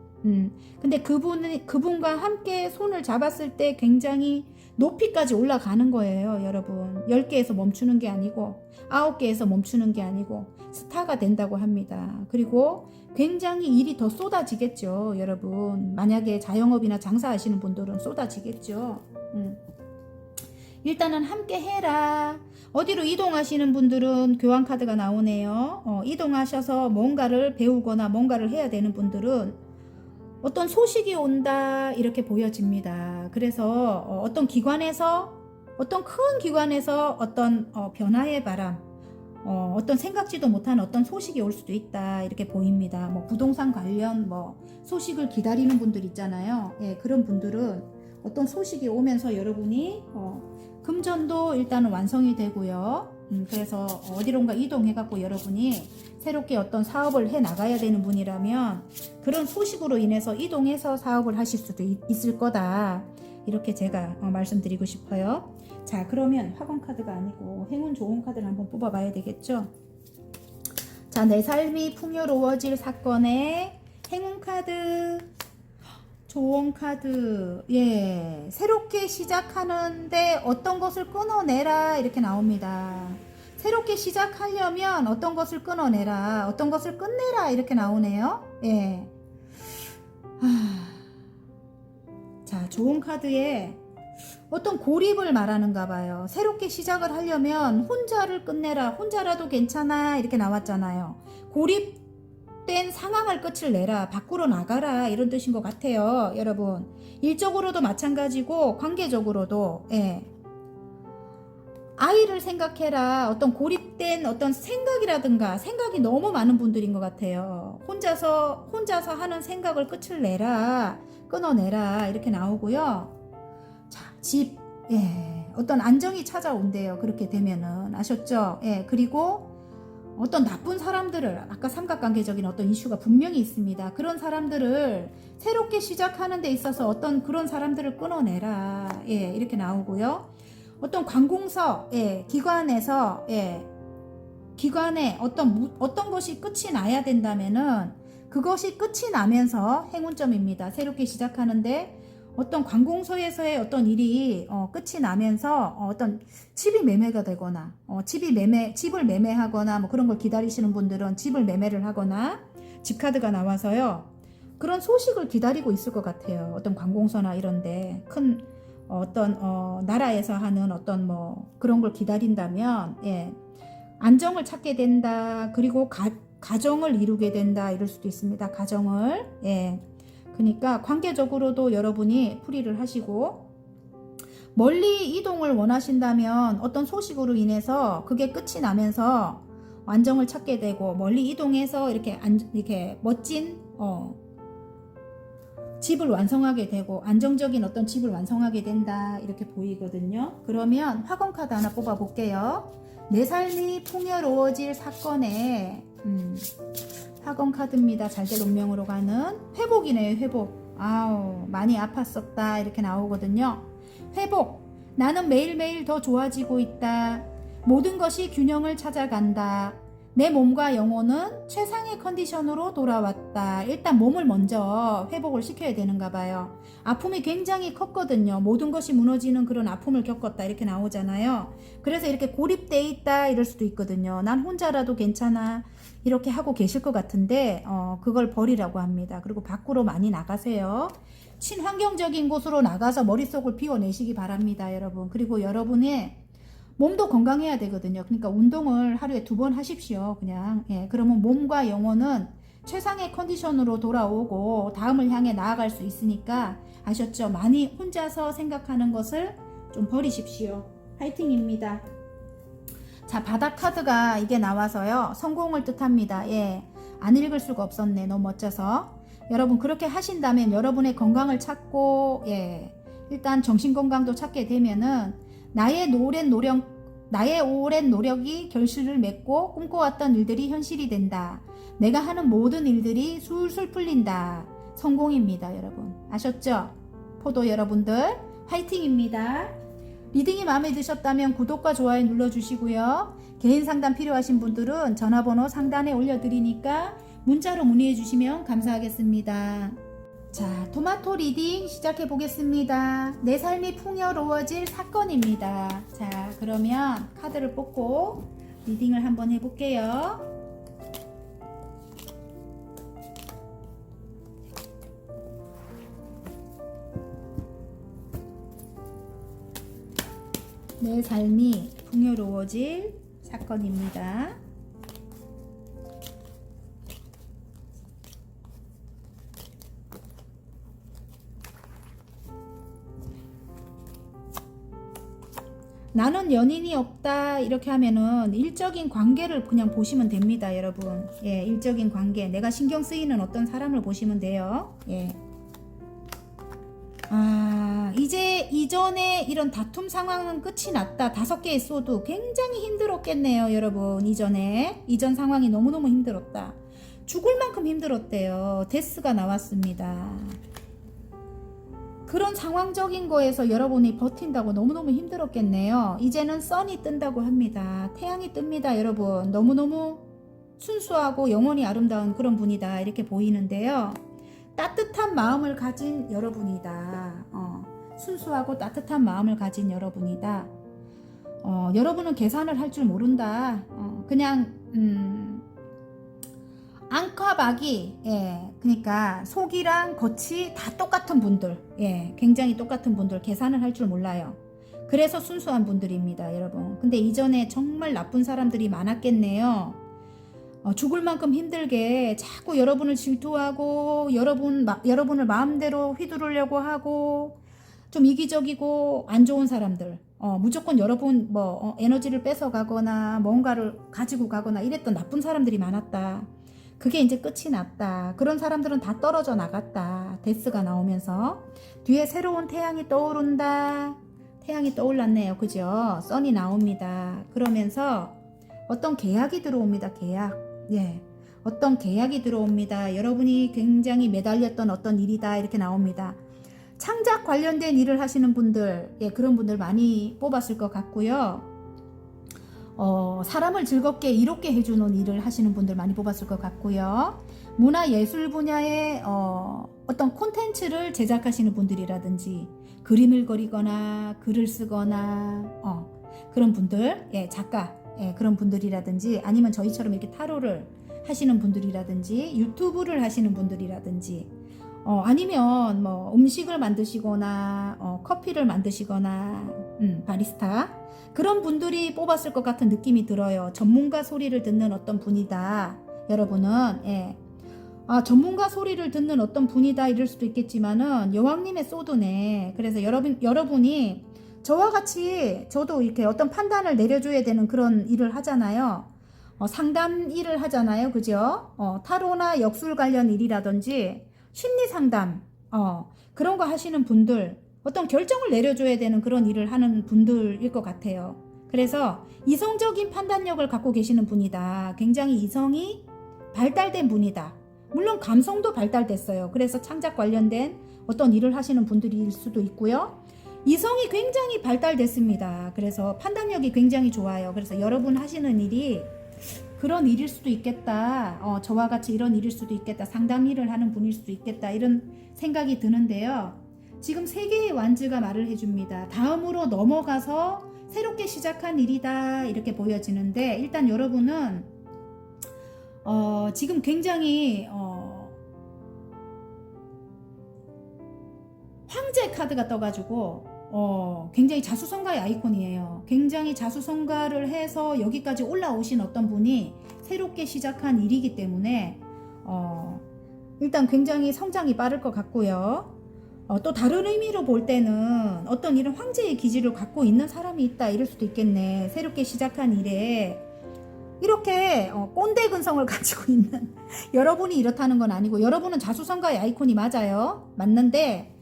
근데 그분과 함께 손을 잡았을 때 굉장히 높이까지 올라가는 거예요, 여러분. 10개에서 멈추는 게 아니고 9개에서 멈추는 게 아니고 스타가 된다고 합니다. 그리고 굉장히 일이 더 쏟아지겠죠, 여러분. 만약에 자영업이나 장사하시는 분들은 쏟아지겠죠. 일단은 함께 해라. 어디로 이동하시는 분들은 교환카드가 나오네요. 이동하셔서 뭔가를 배우거나 뭔가를 해야 되는 분들은 어떤 소식이 온다 이렇게 보여집니다. 그래서 어떤 기관에서, 어떤 큰 기관에서 어떤 변화의 바람, 어떤 생각지도 못한 어떤 소식이 올 수도 있다 이렇게 보입니다. 뭐 부동산 관련 뭐 소식을 기다리는 분들 있잖아요. 예, 그런 분들은 어떤 소식이 오면서 여러분이 금전도 일단은 완성이 되고요. 그래서 어디론가 이동해갖고 여러분이 새롭게 어떤 사업을 해 나가야 되는 분이라면 그런 소식으로 인해서 이동해서 사업을 하실 수도 있을 거다. 이렇게 제가 말씀드리고 싶어요. 자, 그러면 학원 카드가 아니고 행운 좋은 카드를 한번 뽑아봐야 되겠죠. 자, 내 삶이 풍요로워질 사건의 행운 카드, 좋은 카드. 예, 새롭게 시작하는데 어떤 것을 끊어내라 이렇게 나옵니다. 새롭게 시작하려면 어떤 것을 끊어내라, 어떤 것을 끝내라 이렇게 나오네요. 예. 자, 자, 좋은 카드에 어떤 고립을 말하는가 봐요. 새롭게 시작을 하려면 혼자를 끝내라. 혼자라도 괜찮아. 이렇게 나왔잖아요. 고립된 상황을 끝을 내라. 밖으로 나가라. 이런 뜻인 것 같아요. 여러분. 일적으로도 마찬가지고 관계적으로도. 예. 아이를 생각해라. 어떤 고립된 어떤 생각이라든가 생각이 너무 많은 분들인 것 같아요. 혼자서 하는 생각을 끝을 내라. 끊어내라. 이렇게 나오고요. 자, 집, 예, 어떤 안정이 찾아온대요. 그렇게 되면은. 아셨죠? 예, 그리고 어떤 나쁜 사람들을, 아까 삼각관계적인 어떤 이슈가 분명히 있습니다. 그런 사람들을 새롭게 시작하는 데 있어서 어떤 그런 사람들을 끊어내라. 예, 이렇게 나오고요. 어떤 관공서, 예, 기관에서, 예, 기관에 어떤 것이 끝이 나야 된다면은 그것이 끝이 나면서 행운점입니다. 새롭게 시작하는데 어떤 관공서에서의 어떤 일이 끝이 나면서 어떤 집이 매매가 되거나 집을 매매하거나 뭐 그런 걸 기다리시는 분들은 집을 매매를 하거나 집 카드가 나와서요. 그런 소식을 기다리고 있을 것 같아요. 어떤 관공서나 이런데 큰 어떤 나라에서 하는 어떤 뭐 그런 걸 기다린다면 예, 안정을 찾게 된다. 그리고 가정을 이루게 된다. 이럴 수도 있습니다. 가정을 예. 그러니까 관계적으로도 여러분이 풀이를 하시고 멀리 이동을 원하신다면 어떤 소식으로 인해서 그게 끝이 나면서 안정을 찾게 되고 멀리 이동해서 이렇게 멋진 집을 완성하게 되고 안정적인 어떤 집을 완성하게 된다 이렇게 보이거든요. 그러면 화건 카드 하나 뽑아 볼게요. 내 삶이 풍요로워질 사건에 화건 카드입니다. 잘될 운명으로 가는 회복이네요. 회복. 아우 많이 아팠었다 이렇게 나오거든요. 회복. 나는 매일매일 더 좋아지고 있다. 모든 것이 균형을 찾아간다. 내 몸과 영혼은 최상의 컨디션으로 돌아왔다. 일단 몸을 먼저 회복을 시켜야 되는가 봐요. 아픔이 굉장히 컸거든요. 모든 것이 무너지는 그런 아픔을 겪었다 이렇게 나오잖아요. 그래서 이렇게 고립돼 있다 이럴 수도 있거든요. 난 혼자라도 괜찮아 이렇게 하고 계실 것 같은데 그걸 버리라고 합니다. 그리고 밖으로 많이 나가세요. 친환경적인 곳으로 나가서 머릿속을 비워내시기 바랍니다. 여러분. 그리고 여러분의 몸도 건강해야 되거든요. 그러니까 운동을 하루에 2번 하십시오. 그냥 예, 그러면 몸과 영혼은 최상의 컨디션으로 돌아오고 다음을 향해 나아갈 수 있으니까 아셨죠? 많이 혼자서 생각하는 것을 좀 버리십시오. 파이팅입니다. 자, 바닥 카드가 이게 나와서요. 성공을 뜻합니다. 예, 안 읽을 수가 없었네. 너무 멋져서. 여러분 그렇게 하신다면 여러분의 건강을 찾고 예, 일단 정신건강도 찾게 되면은 나의 오랜 노력이 결실을 맺고 꿈꿔왔던 일들이 현실이 된다. 내가 하는 모든 일들이 술술 풀린다. 성공입니다, 여러분. 아셨죠? 포도 여러분들 화이팅입니다. 리딩이 마음에 드셨다면 구독과 좋아요 눌러주시고요. 개인 상담 필요하신 분들은 전화번호 상단에 올려드리니까 문자로 문의해 주시면 감사하겠습니다. 자, 토마토 리딩 시작해 보겠습니다. 내 삶이 풍요로워질 사건입니다. 자, 그러면 카드를 뽑고 리딩을 한번 해볼게요. 내 삶이 풍요로워질 사건입니다. 나는 연인이 없다 이렇게 하면은 일적인 관계를 그냥 보시면 됩니다. 여러분 예, 일적인 관계 내가 신경 쓰이는 어떤 사람을 보시면 돼요. 예. 이제 이전에 이런 다툼 상황은 끝이 났다. 5개의 소드 굉장히 힘들었겠네요. 여러분 이전 상황이 너무너무 힘들었다. 죽을 만큼 힘들었대요. 데스가 나왔습니다. 그런 상황적인 거에서 여러분이 버틴다고 너무너무 힘들었겠네요. 이제는 선이 뜬다고 합니다. 태양이 뜹니다. 여러분 너무너무 순수하고 영원히 아름다운 그런 분이다 이렇게 보이는데요. 따뜻한 마음을 가진 여러분이다. 순수하고 따뜻한 마음을 가진 여러분이다. 여러분은 계산을 할 줄 모른다. 그냥 앙카박이, 예, 그러니까 속이랑 겉이 다 똑같은 분들, 예, 굉장히 똑같은 분들, 계산을 할 줄 몰라요. 그래서 순수한 분들입니다, 여러분. 근데 이전에 정말 나쁜 사람들이 많았겠네요. 죽을 만큼 힘들게 자꾸 여러분을 질투하고 여러분을 마음대로 휘두르려고 하고 좀 이기적이고 안 좋은 사람들, 무조건 여러분 에너지를 뺏어가거나 뭔가를 가지고 가거나 이랬던 나쁜 사람들이 많았다. 그게 이제 끝이 났다. 그런 사람들은 다 떨어져 나갔다. 데스가 나오면서 뒤에 새로운 태양이 떠오른다. 태양이 떠올랐네요. 그죠? 선이 나옵니다. 그러면서 어떤 계약이 들어옵니다. 계약. 예. 어떤 계약이 들어옵니다. 여러분이 굉장히 매달렸던 어떤 일이다. 이렇게 나옵니다. 창작 관련된 일을 하시는 분들, 예, 그런 분들 많이 뽑았을 것 같고요. 사람을 즐겁게 이롭게 해주는 일을 하시는 분들 많이 뽑았을 것 같고요. 문화예술 분야의 어떤 콘텐츠를 제작하시는 분들이라든지 그림을 그리거나 글을 쓰거나 그런 분들, 예, 작가, 예, 그런 분들이라든지 아니면 저희처럼 이렇게 타로를 하시는 분들이라든지 유튜브를 하시는 분들이라든지 아니면 뭐 음식을 만드시거나 커피를 만드시거나 바리스타 그런 분들이 뽑았을 것 같은 느낌이 들어요. 전문가 소리를 듣는 어떤 분이다. 여러분은, 예. 전문가 소리를 듣는 어떤 분이다 이럴 수도 있겠지만은 여왕님의 소드네. 그래서 여러분이 저와 같이 저도 이렇게 어떤 판단을 내려줘야 되는 그런 일을 하잖아요. 상담 일을 하잖아요. 그죠? 타로나 역술 관련 일이라든지 심리 상담, 그런 거 하시는 분들, 어떤 결정을 내려줘야 되는 그런 일을 하는 분들일 것 같아요. 그래서 이성적인 판단력을 갖고 계시는 분이다. 굉장히 이성이 발달된 분이다. 물론 감성도 발달됐어요. 그래서 창작 관련된 어떤 일을 하시는 분들일 수도 있고요. 이성이 굉장히 발달됐습니다. 그래서 판단력이 굉장히 좋아요. 그래서 여러분 하시는 일이 그런 일일 수도 있겠다. 저와 같이 이런 일일 수도 있겠다. 상담 일을 하는 분일 수도 있겠다. 이런 생각이 드는데요. 지금 세 개의 완즈가 말을 해줍니다. 다음으로 넘어가서 새롭게 시작한 일이다. 이렇게 보여지는데 일단 여러분은 지금 굉장히 황제 카드가 떠가지고 굉장히 자수성가의 아이콘이에요. 굉장히 자수성가를 해서 여기까지 올라오신 어떤 분이 새롭게 시작한 일이기 때문에 일단 굉장히 성장이 빠를 것 같고요. 또 다른 의미로 볼 때는 어떤 이런 황제의 기질을 갖고 있는 사람이 있다 이럴 수도 있겠네. 새롭게 시작한 일에 이렇게 꼰대 근성을 가지고 있는 여러분이 이렇다는 건 아니고 여러분은 자수성가의 아이콘이 맞아요. 맞는데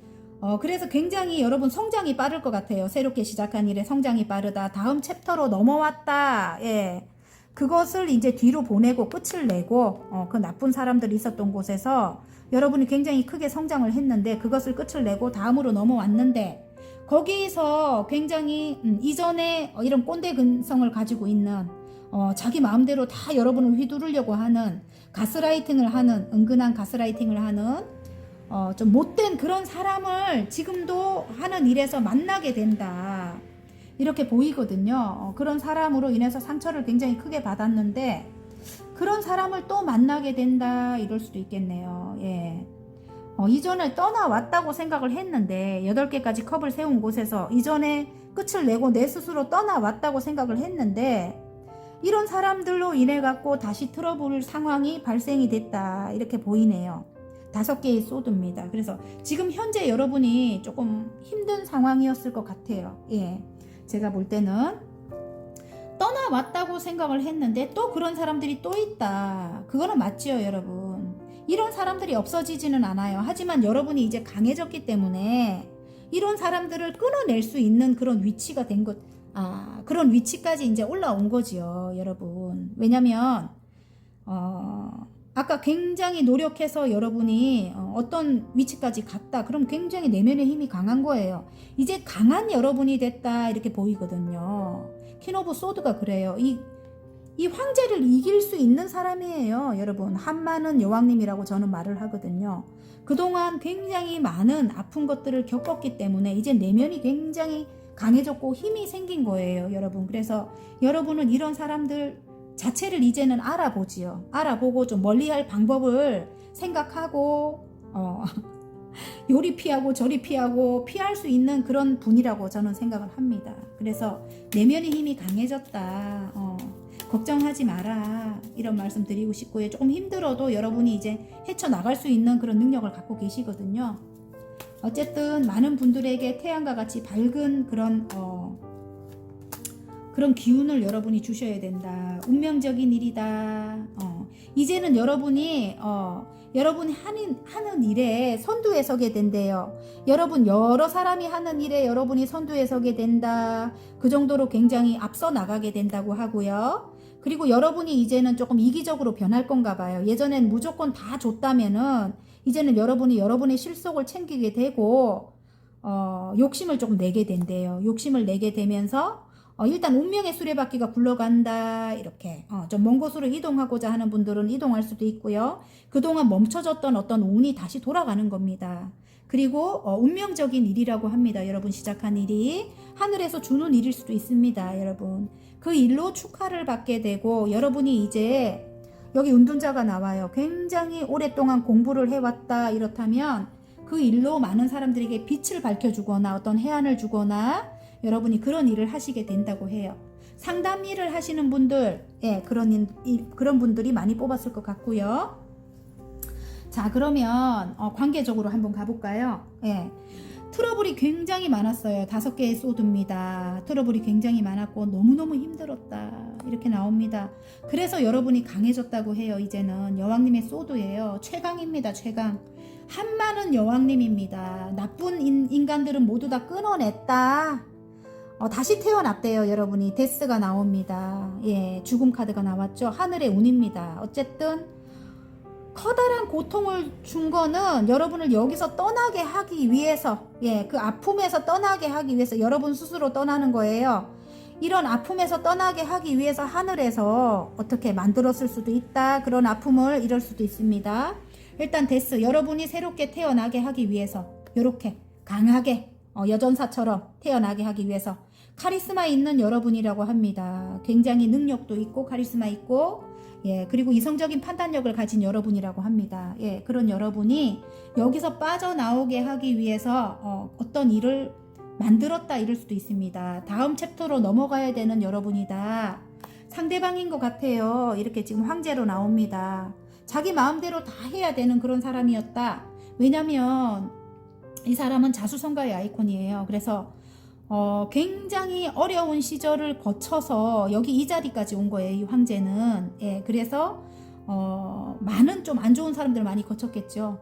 그래서 굉장히 여러분 성장이 빠를 것 같아요. 새롭게 시작한 일에 성장이 빠르다. 다음 챕터로 넘어왔다. 예. 그것을 이제 뒤로 보내고 끝을 내고 그 나쁜 사람들이 있었던 곳에서 여러분이 굉장히 크게 성장을 했는데 그것을 끝을 내고 다음으로 넘어왔는데 거기서 굉장히 이전에 이런 꼰대 근성을 가지고 있는 자기 마음대로 다 여러분을 휘두르려고 하는 가스라이팅을 하는 은근한 가스라이팅을 하는 좀 못된 그런 사람을 지금도 하는 일에서 만나게 된다. 이렇게 보이거든요. 그런 사람으로 인해서 상처를 굉장히 크게 받았는데 그런 사람을 또 만나게 된다. 이럴 수도 있겠네요. 예. 이전에 떠나왔다고 생각을 했는데 8개까지 컵을 세운 곳에서 이전에 끝을 내고 내 스스로 떠나왔다고 생각을 했는데 이런 사람들로 인해 갖고 다시 트러블 상황이 발생이 됐다. 이렇게 보이네요. 5개의 소드입니다. 그래서 지금 현재 여러분이 조금 힘든 상황이었을 것 같아요. 예. 제가 볼 때는 떠나왔다고 생각을 했는데 또 그런 사람들이 또 있다. 그거는 맞지요, 여러분. 이런 사람들이 없어지지는 않아요. 하지만 여러분이 이제 강해졌기 때문에 이런 사람들을 끊어낼 수 있는 그런 위치가 된 것, 그런 위치까지 이제 올라온 거지요, 여러분. 왜냐면 아까 굉장히 노력해서 여러분이 어떤 위치까지 갔다. 그럼 굉장히 내면의 힘이 강한 거예요. 이제 강한 여러분이 됐다. 이렇게 보이거든요. 퀸 오브 소드가 그래요. 이 황제를 이길 수 있는 사람이에요. 여러분. 한마는 여왕님이라고 저는 말을 하거든요. 그동안 굉장히 많은 아픈 것들을 겪었기 때문에 이제 내면이 굉장히 강해졌고 힘이 생긴 거예요. 여러분. 그래서 여러분은 이런 사람들 자체를 이제는 알아보지요. 알아보고 좀 멀리할 방법을 생각하고 요리 피하고 저리 피하고 피할 수 있는 그런 분이라고 저는 생각을 합니다. 그래서 내면의 힘이 강해졌다. 걱정하지 마라. 이런 말씀 드리고 싶고요. 조금 힘들어도 여러분이 이제 헤쳐나갈 수 있는 그런 능력을 갖고 계시거든요. 어쨌든 많은 분들에게 태양과 같이 밝은 그런 기운을 여러분이 주셔야 된다. 운명적인 일이다. 이제는 여러분이 하는 일에 선두에 서게 된대요. 여러분 여러 사람이 하는 일에 여러분이 선두에 서게 된다. 그 정도로 굉장히 앞서 나가게 된다고 하고요. 그리고 여러분이 이제는 조금 이기적으로 변할 건가 봐요. 예전엔 무조건 다 줬다면은 이제는 여러분이 여러분의 실속을 챙기게 되고 욕심을 조금 내게 된대요. 욕심을 내게 되면서 일단 운명의 수레바퀴가 굴러간다. 이렇게 좀 먼 곳으로 이동하고자 하는 분들은 이동할 수도 있고요. 그동안 멈춰졌던 어떤 운이 다시 돌아가는 겁니다. 그리고 운명적인 일이라고 합니다. 여러분 시작한 일이 하늘에서 주는 일일 수도 있습니다. 여러분 그 일로 축하를 받게 되고 여러분이 이제 여기 운둔자가 나와요. 굉장히 오랫동안 공부를 해왔다. 이렇다면 그 일로 많은 사람들에게 빛을 밝혀주거나 어떤 해안을 주거나 여러분이 그런 일을 하시게 된다고 해요. 상담 일을 하시는 분들, 그런 분들이 많이 뽑았을 것 같고요. 자, 그러면 관계적으로 한번 가볼까요? 트러블이 굉장히 많았어요. 5개의 소드입니다. 트러블이 굉장히 많았고 너무너무 힘들었다. 이렇게 나옵니다. 그래서 여러분이 강해졌다고 해요. 이제는 여왕님의 소드예요. 최강입니다. 최강. 한많은 여왕님입니다. 나쁜 인간들은 모두 다 끊어냈다. 다시 태어났대요. 여러분이 데스가 나옵니다. 죽음 카드가 나왔죠. 하늘의 운입니다. 어쨌든 커다란 고통을 준 거는 여러분을 여기서 떠나게 하기 위해서, 그 아픔에서 떠나게 하기 위해서 여러분 스스로 떠나는 거예요. 이런 아픔에서 떠나게 하기 위해서 하늘에서 어떻게 만들었을 수도 있다. 그런 아픔을 이럴 수도 있습니다. 일단 데스, 여러분이 새롭게 태어나게 하기 위해서 이렇게 강하게 여전사처럼 태어나게 하기 위해서 카리스마 있는 여러분이라고 합니다. 굉장히 능력도 있고 카리스마 있고 그리고 이성적인 판단력을 가진 여러분이라고 합니다. 그런 여러분이 여기서 빠져나오게 하기 위해서 어떤 일을 만들었다 이럴 수도 있습니다. 다음 챕터로 넘어가야 되는 여러분이다. 상대방인 것 같아요. 이렇게 지금 황제로 나옵니다. 자기 마음대로 다 해야 되는 그런 사람이었다. 왜냐면 이 사람은 자수성가의 아이콘이에요. 그래서 굉장히 어려운 시절을 거쳐서 여기 이 자리까지 온 거예요. 이 황제는. 그래서 많은 좀 안 좋은 사람들 많이 거쳤겠죠.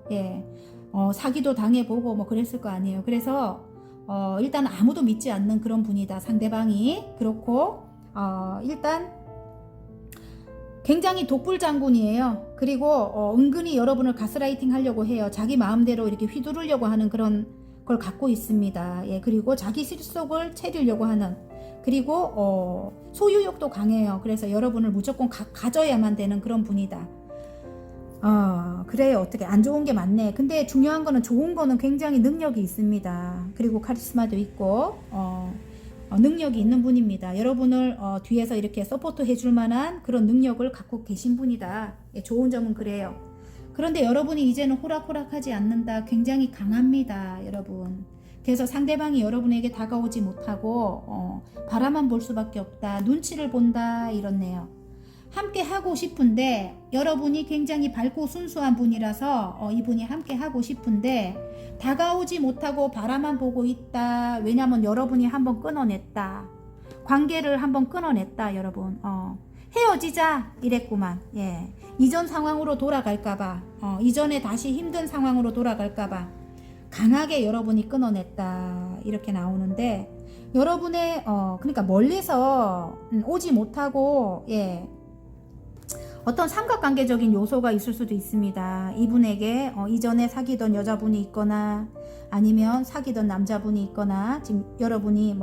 사기도 당해보고 뭐 그랬을 거 아니에요. 그래서 일단 아무도 믿지 않는 그런 분이다. 상대방이. 그렇고 일단 굉장히 독불 장군이에요. 그리고 은근히 여러분을 가스라이팅 하려고 해요. 자기 마음대로 이렇게 휘두르려고 하는 그런 걸 갖고 있습니다. 그리고 자기 실속을 채우려고 하는, 그리고 소유욕도 강해요. 그래서 여러분을 무조건 가져야만 되는 그런 분이다. 그래요. 어떻게 안 좋은 게 많네. 근데 중요한 거는 좋은 거는 굉장히 능력이 있습니다. 그리고 카리스마도 있고 능력이 있는 분입니다. 여러분을 뒤에서 이렇게 서포트 해줄 만한 그런 능력을 갖고 계신 분이다. 좋은 점은 그래요. 그런데 여러분이 이제는 호락호락하지 않는다. 굉장히 강합니다. 여러분. 그래서 상대방이 여러분에게 다가오지 못하고 바라만 볼 수밖에 없다. 눈치를 본다. 이렇네요. 함께 하고 싶은데 여러분이 굉장히 밝고 순수한 분이라서 이분이 함께 하고 싶은데 다가오지 못하고 바라만 보고 있다. 왜냐면 여러분이 한번 끊어냈다. 관계를 한번 끊어냈다. 여러분. 헤어지자 이랬구만. 이전 상황으로 돌아갈까봐, 이전에 다시 힘든 상황으로 돌아갈까봐 강하게 여러분이 끊어냈다. 이렇게 나오는데 여러분의 그러니까 멀리서 오지 못하고 어떤 삼각관계적인 요소가 있을 수도 있습니다. 이분에게 이전에 사귀던 여자분이 있거나 아니면 사귀던 남자분이 있거나 지금 여러분이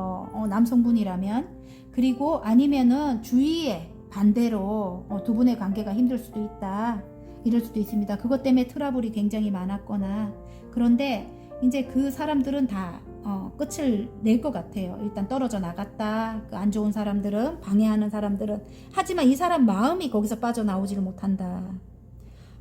남성분이라면, 그리고 아니면은 주위에 반대로 두 분의 관계가 힘들 수도 있다. 이럴 수도 있습니다. 그것 때문에 트러블이 굉장히 많았거나. 그런데 이제 그 사람들은 다 끝을 낼 것 같아요. 일단 떨어져 나갔다. 그 안 좋은 사람들은, 방해하는 사람들은. 하지만 이 사람 마음이 거기서 빠져나오지를 못한다.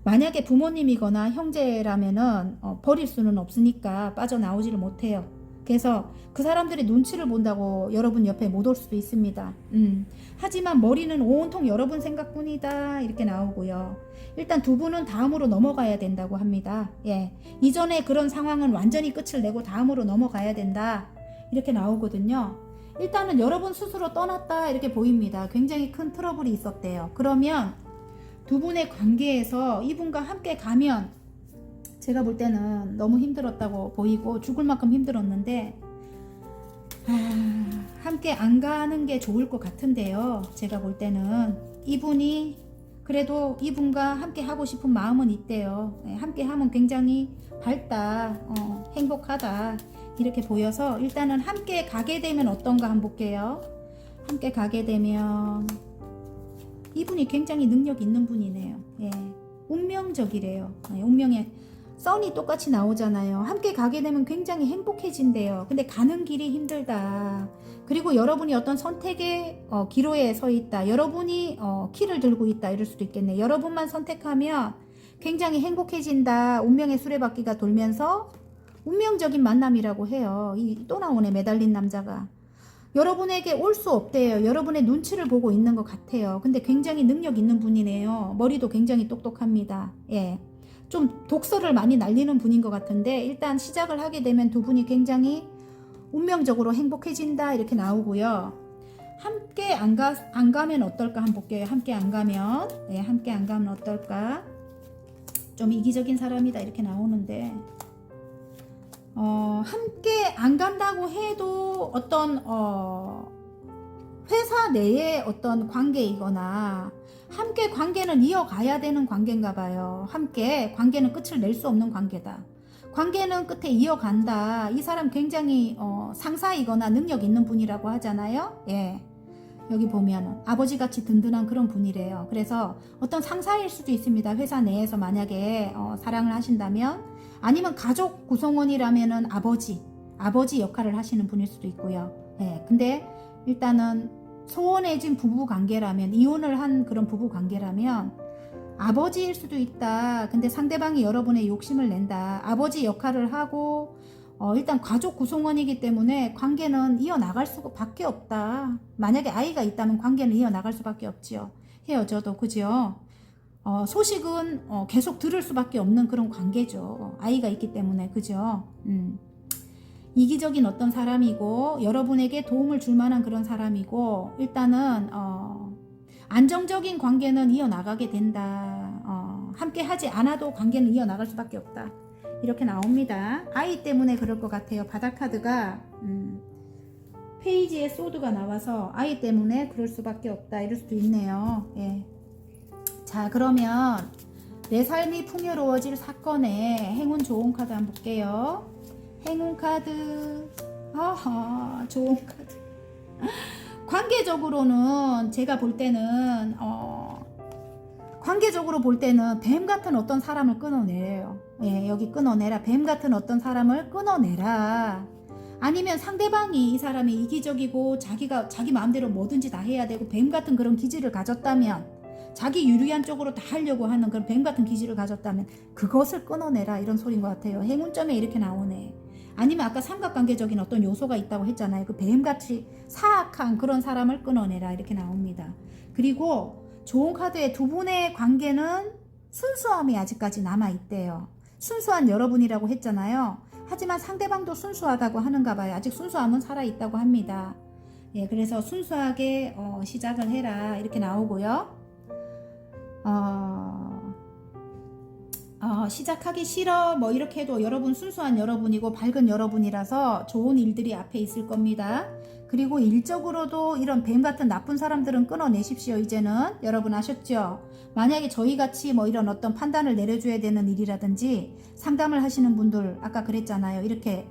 만약에 부모님이거나 형제라면은 버릴 수는 없으니까 빠져나오지를 못해요. 그래서 그 사람들의 눈치를 본다고 여러분 옆에 못 올 수도 있습니다. 하지만 머리는 온통 여러분 생각뿐이다 이렇게 나오고요. 일단 두 분은 다음으로 넘어가야 된다고 합니다. 예, 이전에 그런 상황은 완전히 끝을 내고 다음으로 넘어가야 된다 이렇게 나오거든요. 일단은 여러분 스스로 떠났다 이렇게 보입니다. 굉장히 큰 트러블이 있었대요. 그러면 두 분의 관계에서 이분과 함께 가면 제가 볼 때는 너무 힘들었다고 보이고 죽을 만큼 힘들었는데 함께 안 가는 게 좋을 것 같은데요. 제가 볼 때는 이분이 그래도 이분과 함께 하고 싶은 마음은 있대요. 함께 하면 굉장히 밝다, 행복하다 이렇게 보여서 일단은 함께 가게 되면 어떤가 한번 볼게요. 함께 가게 되면 이분이 굉장히 능력 있는 분이네요. 예, 운명적이래요. 운명의 선이 똑같이 나오잖아요. 함께 가게 되면 굉장히 행복해진대요. 근데 가는 길이 힘들다. 그리고 여러분이 어떤 선택의 기로에 서 있다. 여러분이 키를 들고 있다. 이럴 수도 있겠네. 여러분만 선택하면 굉장히 행복해진다. 운명의 수레바퀴가 돌면서 운명적인 만남이라고 해요. 또 나오네, 매달린 남자가. 여러분에게 올 수 없대요. 여러분의 눈치를 보고 있는 것 같아요. 근데 굉장히 능력 있는 분이네요. 머리도 굉장히 똑똑합니다. 예, 좀 독서를 많이 날리는 분인 것 같은데 일단 시작을 하게 되면 두 분이 굉장히 운명적으로 행복해진다 이렇게 나오고요. 함께 안 가면 어떨까 한번 볼게요. 함께 안 가면, 예, 함께 안 가면 어떨까. 좀 이기적인 사람이다 이렇게 나오는데 함께 안 간다고 해도 어떤 회사 내의 어떤 관계이거나 함께 관계는 이어가야 되는 관계인가 봐요. 함께 관계는 끝을 낼 수 없는 관계다. 관계는 끝에 이어간다. 이 사람 굉장히 상사이거나 능력 있는 분이라고 하잖아요. 예, 여기 보면 아버지같이 든든한 그런 분이래요. 그래서 어떤 상사일 수도 있습니다. 회사 내에서 만약에 사랑을 하신다면, 아니면 가족 구성원이라면은 아버지 역할을 하시는 분일 수도 있고요. 예, 근데 일단은 소원해진 부부 관계라면, 이혼을 한 그런 부부 관계라면 아버지일 수도 있다. 근데 상대방이 여러분의 욕심을 낸다. 아버지 역할을 하고 일단 가족 구성원이기 때문에 관계는 이어나갈 수밖에 없다. 만약에 아이가 있다면 관계는 이어나갈 수밖에 없지요. 헤어져도, 그죠? 소식은 계속 들을 수밖에 없는 그런 관계죠. 아이가 있기 때문에, 그죠? 이기적인 어떤 사람이고 여러분에게 도움을 줄 만한 그런 사람이고 일단은 안정적인 관계는 이어나가게 된다. 함께 하지 않아도 관계는 이어나갈 수밖에 없다. 이렇게 나옵니다. 아이 때문에 그럴 것 같아요. 바닥카드가 페이지에 소드가 나와서 아이 때문에 그럴 수밖에 없다. 이럴 수도 있네요. 예. 자, 그러면 내 삶이 풍요로워질 사건의 행운 좋은 카드 한번 볼게요. 행운 카드. 좋은 카드. 관계적으로는 제가 볼 때는 관계적으로 볼 때는 뱀 같은 어떤 사람을 끊어내래요. 예, 여기 끊어내라. 뱀 같은 어떤 사람을 끊어내라. 아니면 상대방이 이 사람이 이기적이고 자기 마음대로 뭐든지 다 해야 되고 뱀 같은 그런 기질을 가졌다면, 자기 유리한 쪽으로 다 하려고 하는 그런 뱀 같은 기질을 가졌다면 그것을 끊어내라 이런 소리인 것 같아요. 행운점에 이렇게 나오네. 아니면 아까 삼각관계적인 어떤 요소가 있다고 했잖아요. 그 뱀같이 사악한 그런 사람을 끊어내라 이렇게 나옵니다. 그리고 좋은 카드의 두 분의 관계는 순수함이 아직까지 남아있대요. 순수한 여러분이라고 했잖아요. 하지만 상대방도 순수하다고 하는가 봐요. 아직 순수함은 살아있다고 합니다. 예, 그래서 순수하게 시작을 해라 이렇게 나오고요. 시작하기 싫어 뭐 이렇게 해도 여러분 순수한 여러분이고 밝은 여러분이라서 좋은 일들이 앞에 있을 겁니다. 그리고 일적으로도 이런 뱀 같은 나쁜 사람들은 끊어내십시오. 이제는 여러분 아셨죠? 만약에 저희같이 뭐 이런 어떤 판단을 내려줘야 되는 일이라든지 상담을 하시는 분들 아까 그랬잖아요. 이렇게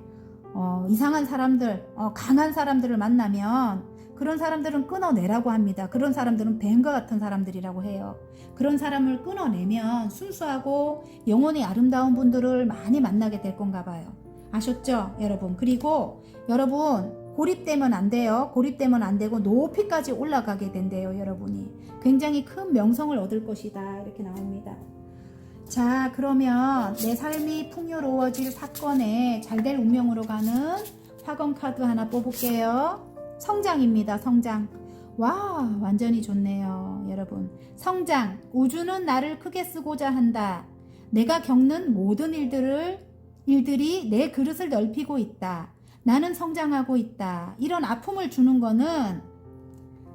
이상한 사람들, 강한 사람들을 만나면 그런 사람들은 끊어내라고 합니다. 그런 사람들은 뱀과 같은 사람들이라고 해요. 그런 사람을 끊어내면 순수하고 영혼이 아름다운 분들을 많이 만나게 될 건가 봐요. 아셨죠? 여러분. 그리고 여러분 고립되면 안 돼요. 고립되면 안 되고 높이까지 올라가게 된대요. 여러분이. 굉장히 큰 명성을 얻을 것이다. 이렇게 나옵니다. 자, 그러면 내 삶이 풍요로워질 사건에 잘될 운명으로 가는 화건 카드 하나 뽑을게요. 성장입니다. 성장. 와, 완전히 좋네요. 여러분. 성장. 우주는 나를 크게 쓰고자 한다. 내가 겪는 모든 일들이 내 그릇을 넓히고 있다. 나는 성장하고 있다. 이런 아픔을 주는 거는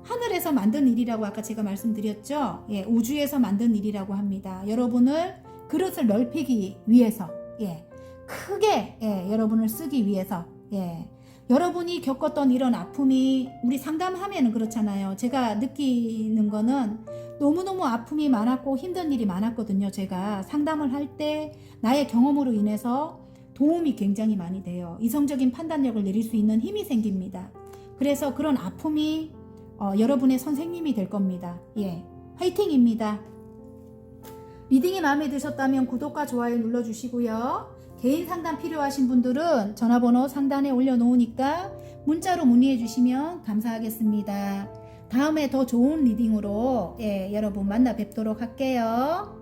하늘에서 만든 일이라고 아까 제가 말씀드렸죠. 예, 우주에서 만든 일이라고 합니다. 여러분을 그릇을 넓히기 위해서, 예, 크게, 예, 여러분을 쓰기 위해서, 예. 여러분이 겪었던 이런 아픔이 우리 상담하면은 그렇잖아요. 제가 느끼는 거는 너무너무 아픔이 많았고 힘든 일이 많았거든요. 제가 상담을 할 때 나의 경험으로 인해서 도움이 굉장히 많이 돼요. 이성적인 판단력을 내릴 수 있는 힘이 생깁니다. 그래서 그런 아픔이 여러분의 선생님이 될 겁니다. 예, 화이팅입니다. 리딩이 마음에 드셨다면 구독과 좋아요 눌러주시고요. 개인 상담 필요하신 분들은 전화번호 상단에 올려놓으니까 문자로 문의해 주시면 감사하겠습니다. 다음에 더 좋은 리딩으로 여러분 만나 뵙도록 할게요.